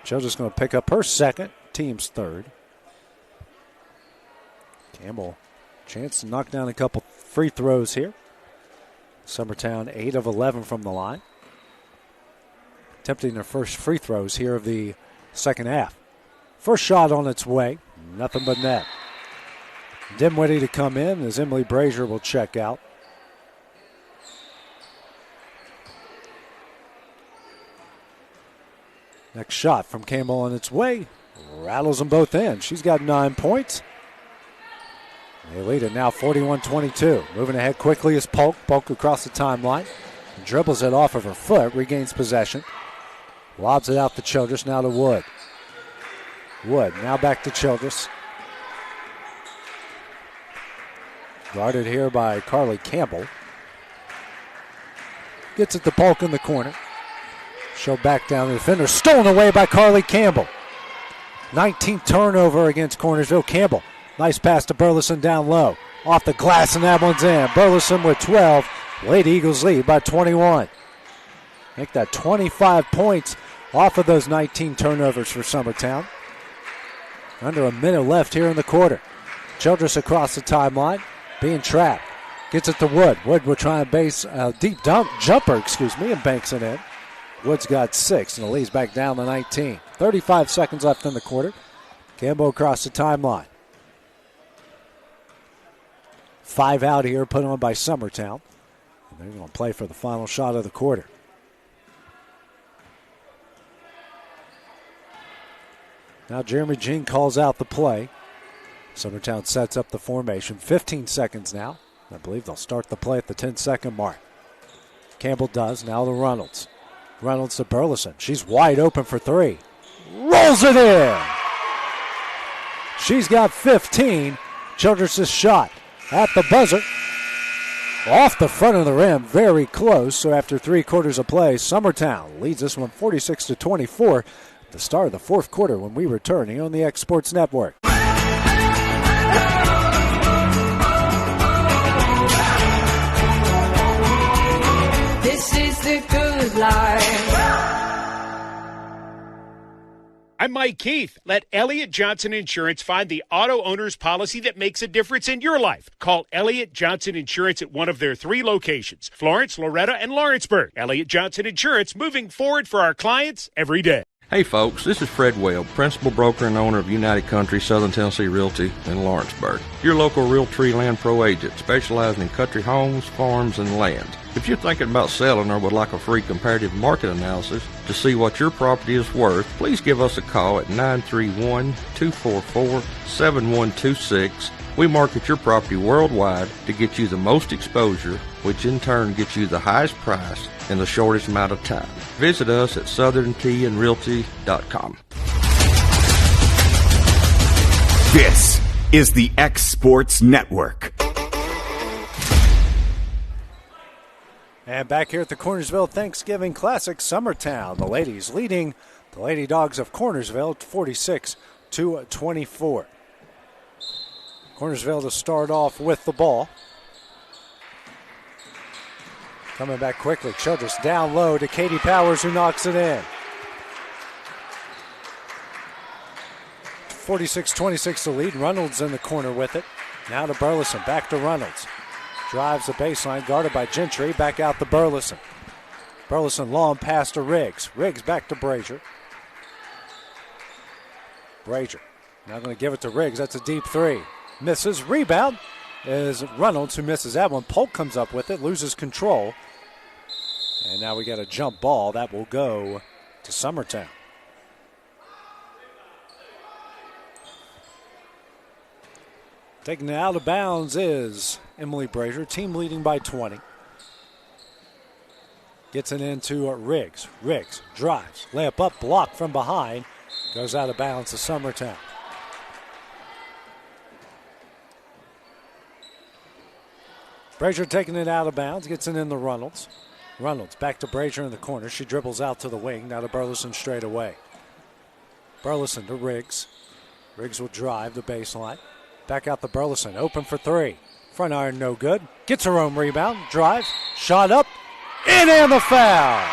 Childress going to pick up her second, team's third. Campbell, chance to knock down a couple free throws here. Summertown 8 of 11 from the line. Attempting their first free throws here of the second half. First shot on its way, nothing but net. Dimwitty to come in as Emily Brazier will check out. Next shot from Campbell on its way. Rattles them both in. She's got 9 points. They lead it now 41-22. Moving ahead quickly is Polk. Polk across the timeline. Dribbles it off of her foot. Regains possession. Lobs it out to Childress. Now to Wood. Wood now back to Childress. Guarded here by Carly Campbell. Gets it to Polk in the corner. She'll back down the defender. Stolen away by Carly Campbell. 19th turnover against Cornersville. Campbell. Nice pass to Burleson down low. Off the glass, and that one's in. Burleson with 12. Lady Eagles lead by 21. Make that 25 points off of those 19 turnovers for Summertown. Under a minute left here in the quarter. Childress across the timeline, being trapped. Gets it to Wood. Wood will try and base a deep jumper, and banks it in. Wood's got 6, and the lead's back down to 19. 35 seconds left in the quarter. Campbell across the timeline. 5 out here, put on by Summertown. And they're going to play for the final shot of the quarter. Now Jeremy Jean calls out the play. Summertown sets up the formation. 15 seconds now. I believe they'll start the play at the 10-second mark. Campbell does. Now to Reynolds. Reynolds to Burleson. She's wide open for 3. Rolls it in. She's got 15. Childress' shot at the buzzer. Off the front of the rim. Very close. So after 3 quarters of play, Summertown leads this one 46-24. The start of the fourth quarter when we return here on the X Sports Network. This is the good life. I'm Mike Keith. Let Elliott Johnson Insurance find the auto owner's policy that makes a difference in your life. Call Elliott Johnson Insurance at one of their 3 locations, Florence, Loretta, and Lawrenceburg. Elliott Johnson Insurance, moving forward for our clients every day. Hey folks, this is Fred Webb, principal broker and owner of United Country Southern Tennessee Realty in Lawrenceburg. Your local Realtree Land Pro agent specializing in country homes, farms, and land. If you're thinking about selling or would like a free comparative market analysis to see what your property is worth, please give us a call at 931-244-7126. We market your property worldwide to get you the most exposure, which in turn gets you the highest price in the shortest amount of time. Visit us at southernTandRealty.com. This is the X Sports Network. And back here at the Cornersville Thanksgiving Classic, Summertown. The ladies leading the Lady Dogs of Cornersville 46-24. Cornersville to start off with the ball. Coming back quickly. Childress down low to Katie Powers, who knocks it in. 46-26 the lead. Reynolds in the corner with it. Now to Burleson. Back to Reynolds. Drives the baseline, guarded by Gentry. Back out to Burleson. Burleson long pass to Riggs. Riggs back to Brazier. Brazier now going to give it to Riggs. That's a deep three. Misses. Rebound is Reynolds who misses that one. Polk comes up with it, loses control. And now we got a jump ball that will go to Summertown. Taking it out of bounds is Emily Brazier, team leading by 20. Gets it into Riggs. Riggs drives, layup up, blocked from behind. Goes out of bounds to Summertown. Brazier taking it out of bounds, gets it in the Reynolds. Reynolds back to Brazier in the corner. She dribbles out to the wing, now to Burleson straight away. Burleson to Riggs. Riggs will drive the baseline. Back out to Burleson, open for three. Front iron no good. Gets her own rebound, drives, shot up, in and the foul.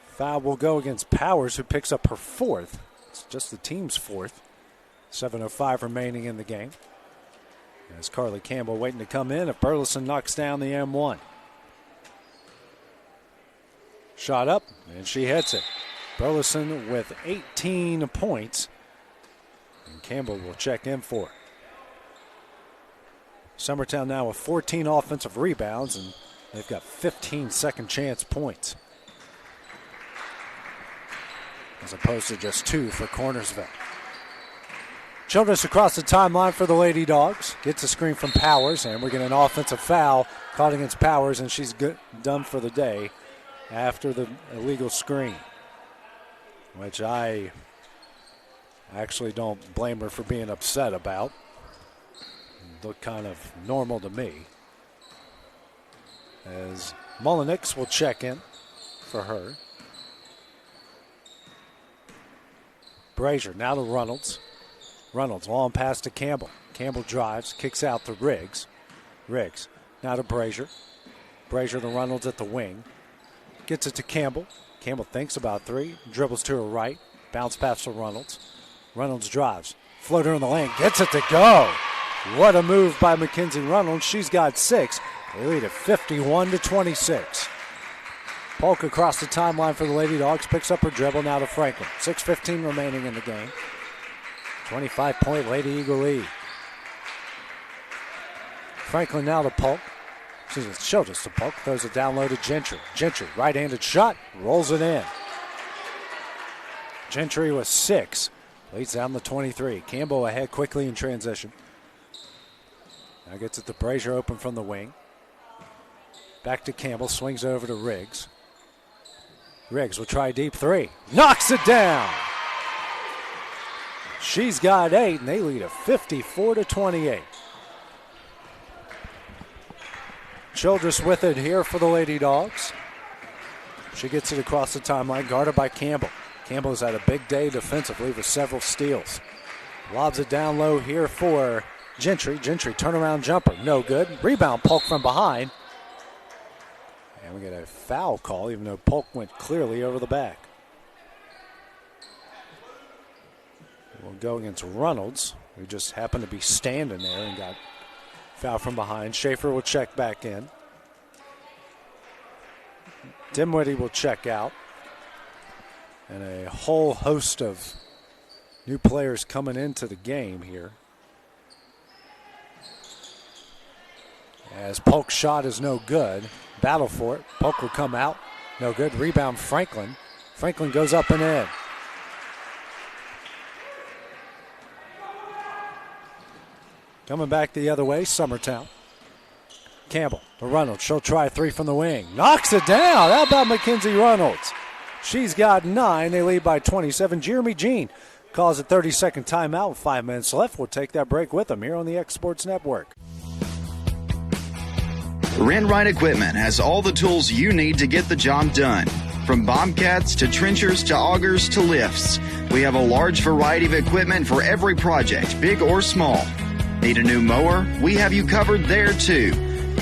Foul will go against Powers, who picks up her fourth. It's just the team's fourth. 7:05 remaining in the game. As Carly Campbell waiting to come in if Burleson knocks down the M1. Shot up, and she hits it. Burleson with 18 points. And Campbell will check in for it. Summertown now with 14 offensive rebounds, and they've got 15 second chance points, as opposed to just 2 for Cornersville. Childress across the timeline for the Lady Dogs. Gets a screen from Powers, and we're getting an offensive foul caught against Powers, and she's done for the day after the illegal screen, which I actually don't blame her for being upset about. It looked kind of normal to me. As Mullenix will check in for her. Brazier now to Reynolds. Reynolds, long pass to Campbell. Campbell drives, kicks out to Riggs. Riggs, now to Brazier. Brazier to Reynolds at the wing. Gets it to Campbell. Campbell thinks about three, dribbles to her right. Bounce pass to Reynolds. Reynolds drives. Floater in the lane, gets it to go. What a move by Mackenzie Reynolds. She's got 6. They lead at 51-26. Polk across the timeline for the Lady Dogs. Picks up her dribble now to Franklin. 6:15 remaining in the game. 25-point Lady Eagle lead. Franklin now to Polk. Childress to Polk. Throws it down low to Gentry. Gentry, right-handed shot. Rolls it in. Gentry with 6. Leads down the 23. Campbell ahead quickly in transition. Now gets it to Brazier open from the wing. Back to Campbell. Swings over to Riggs. Riggs will try deep three. Knocks it down. She's got 8, and they lead at 54-28. Childress with it here for the Lady Dogs. She gets it across the timeline, guarded by Campbell. Campbell's had a big day defensively with several steals. Lobs it down low here for Gentry. Gentry, turnaround jumper, no good. Rebound, Polk from behind. And we get a foul call, even though Polk went clearly over the back. We'll go against Reynolds, who just happened to be standing there and got fouled from behind. Schaefer will check back in. Dimwitty will check out. And a whole host of new players coming into the game here. As Polk's shot is no good. Battle for it. Polk will come out. No good. Rebound Franklin. Franklin goes up and in. Coming back the other way, Summertown. Campbell to Reynolds. She'll try 3 from the wing. Knocks it down. How about Mackenzie Reynolds? She's got 9. They lead by 27. Jeremy Jean calls a 30-second timeout with 5 minutes left. We'll take that break with them here on the X Sports Network. Rent-Right Equipment has all the tools you need to get the job done. From bobcats to trenchers to augers to lifts. We have a large variety of equipment for every project, big or small. Need a new mower? We have you covered there too.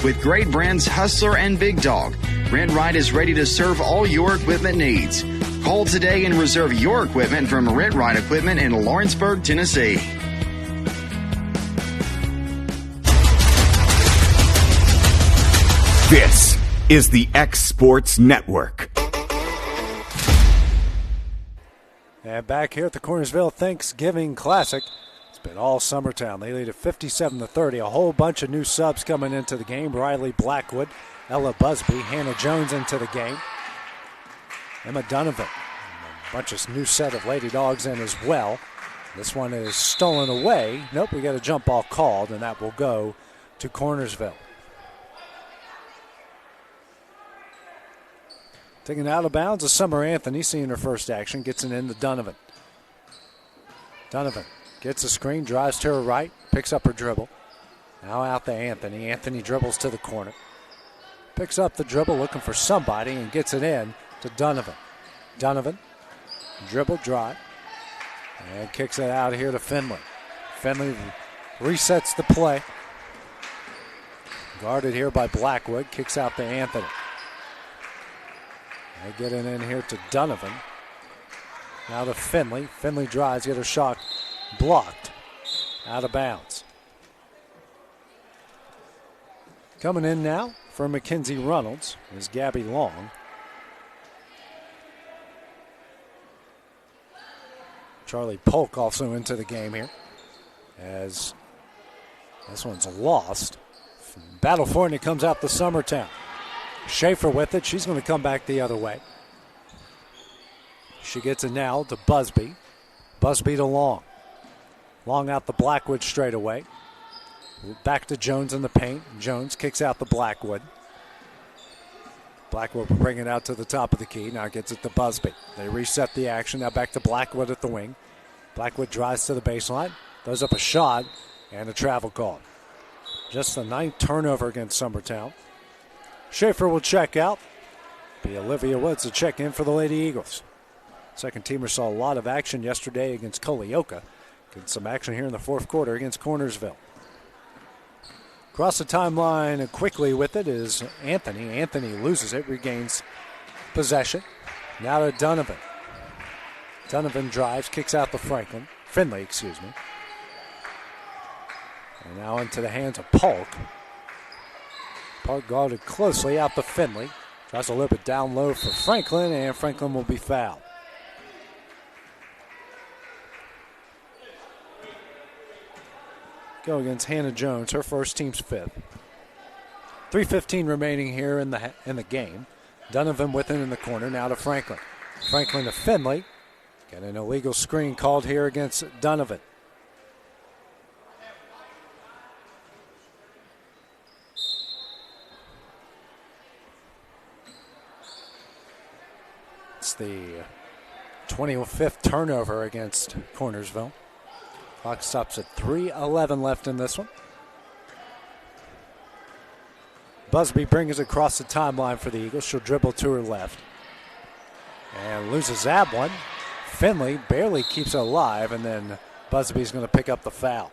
With great brands Hustler and Big Dog, Rent Right is ready to serve all your equipment needs. Call today and reserve your equipment from Rent Right Equipment in Lawrenceburg, Tennessee. This is the X Sports Network. And back here at the Cornersville Thanksgiving Classic, it's been all Summertown. They lead at 57-30. A whole bunch of new subs coming into the game. Riley Blackwood, Ella Busby, Hannah Jones into the game. Emma Donovan. A bunch of new set of Lady Dogs in as well. This one is stolen away. Nope, we got a jump ball called, and that will go to Cornersville. Taking it out of bounds is Summer Anthony, seeing her first action, gets it in to Donovan. Donovan gets a screen, drives to her right, picks up her dribble. Now out to Anthony. Anthony dribbles to the corner. Picks up the dribble, looking for somebody, and gets it in to Donovan. Donovan, dribble, drive, and kicks it out here to Finley. Finley resets the play. Guarded here by Blackwood, kicks out to Anthony. They get it in here to Donovan. Now to Finley. Finley drives, get her shot blocked. Out of bounds. Coming in now for Mackenzie Reynolds is Gabby Long. Charlie Polk also into the game here, as this one's lost. Battle for it, and it comes out to Summertown. Schaefer with it. She's going to come back the other way. She gets it now to Busby. Busby to Long. Long out the Blackwood straight away. Back to Jones in the paint. Jones kicks out the Blackwood. Blackwood will bring it out to the top of the key. Now gets it to Busby. They reset the action. Now back to Blackwood at the wing. Blackwood drives to the baseline. Throws up a shot and a travel call. Just the 9th turnover against Summertown. Schaefer will check out. Be Olivia Woods to check in for the Lady Eagles. Second teamer saw a lot of action yesterday against Colioca. Get some action here in the fourth quarter against Cornersville. Across the timeline and quickly with it is Anthony. Anthony loses it, regains possession. Now to Donovan. Donovan drives, kicks out to Finley, excuse me. And now into the hands of Polk. Polk guarded closely out to Finley. Tries a little bit down low for Franklin, and Franklin will be fouled. Go against Hannah Jones, her first, team's 5th. 3:15 remaining here in the game. Donovan with it in the corner, now to Franklin. Franklin to Finley. Got an illegal screen called here against Donovan. It's the 25th turnover against Cornersville. Clock stops at 3:11 left in this one. Busby brings it across the timeline for the Eagles. She'll dribble to her left. And loses that one. Finley barely keeps it alive, and then Busby's going to pick up the foul.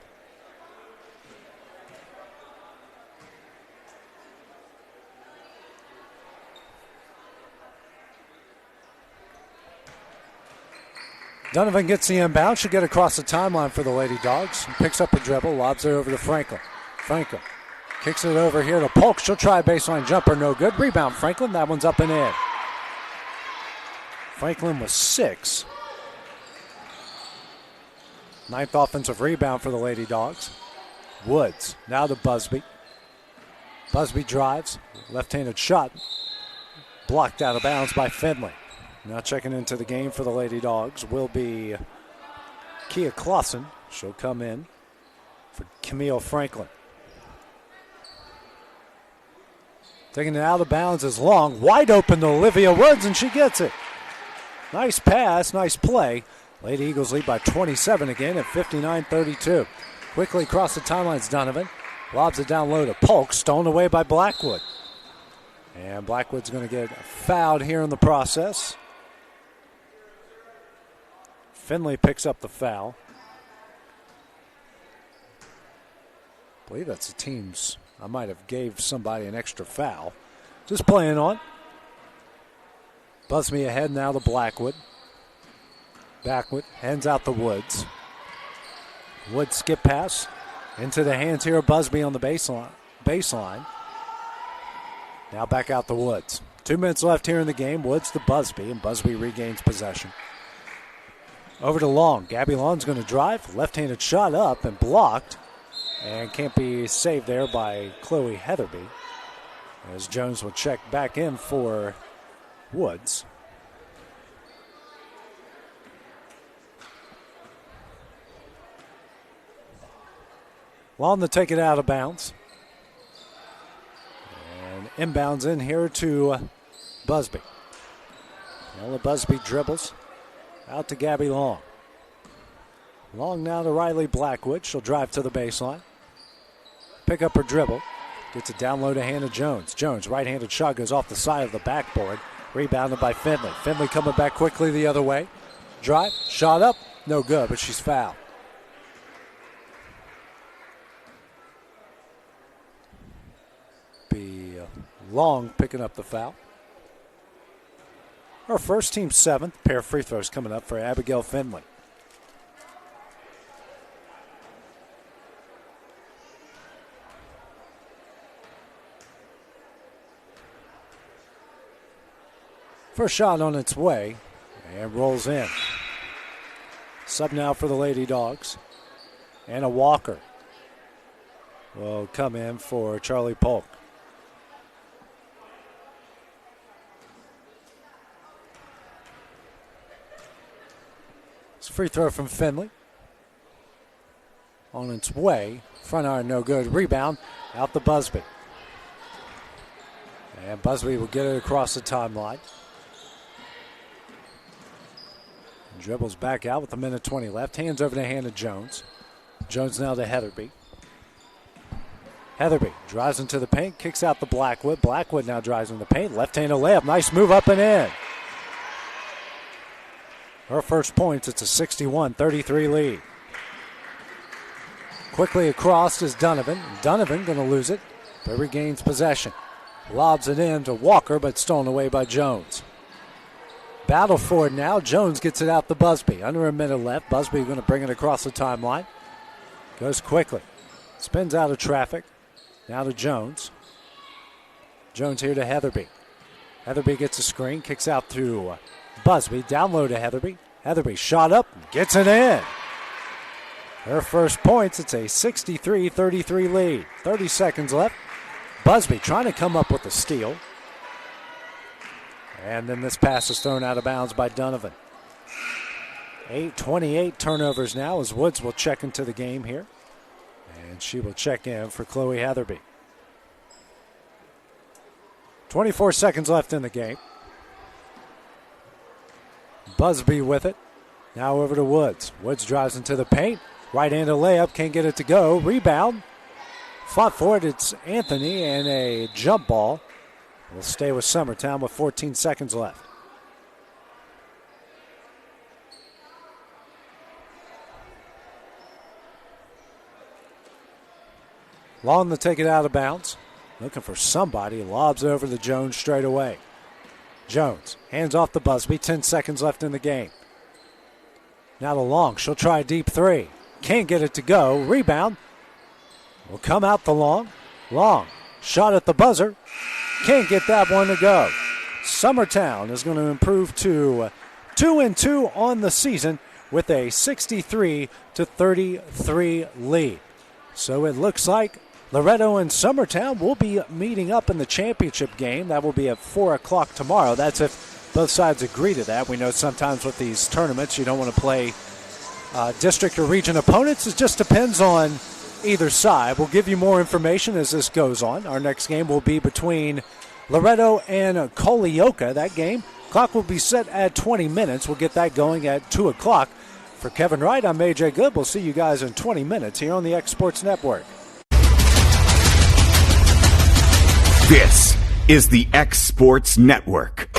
Donovan gets the inbound. She'll get across the timeline for the Lady Dogs. Picks up a dribble, lobs it over to Franklin. Franklin kicks it over here to Polk. She'll try a baseline jumper, no good. Rebound, Franklin. That one's up and in. Franklin was 6. 9th offensive rebound for the Lady Dogs. Woods now to Busby. Busby drives. Left-handed shot. Blocked out of bounds by Finley. Now checking into the game for the Lady Dogs will be Kia Clausen. She'll come in for Camille Franklin. Taking it out of bounds is Long. Wide open to Olivia Woods, and she gets it. Nice pass, nice play. Lady Eagles lead by 27 again at 59-32. Quickly across the timelines, Donovan. Lobs it down low to Polk. Stolen away by Blackwood. And Blackwood's going to get fouled here in the process. Finley picks up the foul. I believe that's the team's. I might have gave somebody an extra foul. Just playing on. Busby ahead now to Blackwood. Blackwood hands out the Woods. Woods skip pass into the hands here of Busby on the baseline. Now back out the Woods. 2 minutes left here in the game. Woods to Busby, and Busby regains possession. Over to Long. Gabby Long's going to drive. Left-handed shot up and blocked. And can't be saved there by Chloe Heatherby. As Jones will check back in for Woods. Long to take it out of bounds. And inbounds in here to Busby. Ella Busby dribbles out to Gabby Long. Long now to Riley Blackwood. She'll drive to the baseline. Pick up her dribble. Gets it down low to Hannah Jones. Jones, right-handed shot, goes off the side of the backboard. Rebounded by Finley. Finley coming back quickly the other way. Drive, shot up, no good, but she's fouled. Be Long picking up the foul. Her first, team 7th. Pair of free throws coming up for Abigail Finley. First shot on its way and rolls in. Sub now for the Lady Dogs. Anna Walker will come in for Charlie Polk. It's a free throw from Finley. On its way. Front iron no good. Rebound out to Busby. And Busby will get it across the timeline. Dribbles back out with a minute 20 left. Hands over to Hannah Jones. Jones now to Heatherby. Heatherby drives into the paint, kicks out the Blackwood. Blackwood now drives in the paint. Left-handed layup. Nice move up and in. Her first points. It's a 61-33 lead. Quickly across is Donovan. Donovan going to lose it, but regains possession. Lobs it in to Walker, but stolen away by Jones. Battle for it now. Jones gets it out to Busby. Under a minute left. Busby going to bring it across the timeline. Goes quickly. Spins out of traffic. Now to Jones. Jones here to Heatherby. Heatherby gets a screen. Kicks out to Busby. Down low to Heatherby. Heatherby shot up. Gets it in. Her first points. It's a 63-33 lead. 30 seconds left. Busby trying to come up with a steal. And then this pass is thrown out of bounds by Donovan. 8:28 turnovers now as Woods will check into the game here. And she will check in for Chloe Heatherby. 24 seconds left in the game. Busby with it. Now over to Woods. Woods drives into the paint. Right-handed layup. Can't get it to go. Rebound. Fought for it. It's Anthony and a jump ball. We'll stay with Summertown with 14 seconds left. Long to take it out of bounds. Looking for somebody. Lobs over to Jones straight away. Jones hands off to Busby. 10 seconds left in the game. Now to Long. She'll try a deep three. Can't get it to go. Rebound. Will come out to Long. Long. Shot at the buzzer. Can't get that one to go. Summertown is going to improve to 2-2 on the season with a 63-33 lead. So it looks like Loretto and Summertown will be meeting up in the championship game. That will be at 4 o'clock tomorrow. That's if both sides agree to that. We know sometimes with these tournaments you don't want to play district or region opponents. It just depends on either side. We'll give you more information as this goes on. Our next game will be between Loretto and Colioca. That game, clock will be set at 20 minutes. We'll get that going at 2 o'clock. For Kevin Wright, I'm AJ Good. We'll see you guys in 20 minutes here on the X Sports Network. This is the X Sports Network.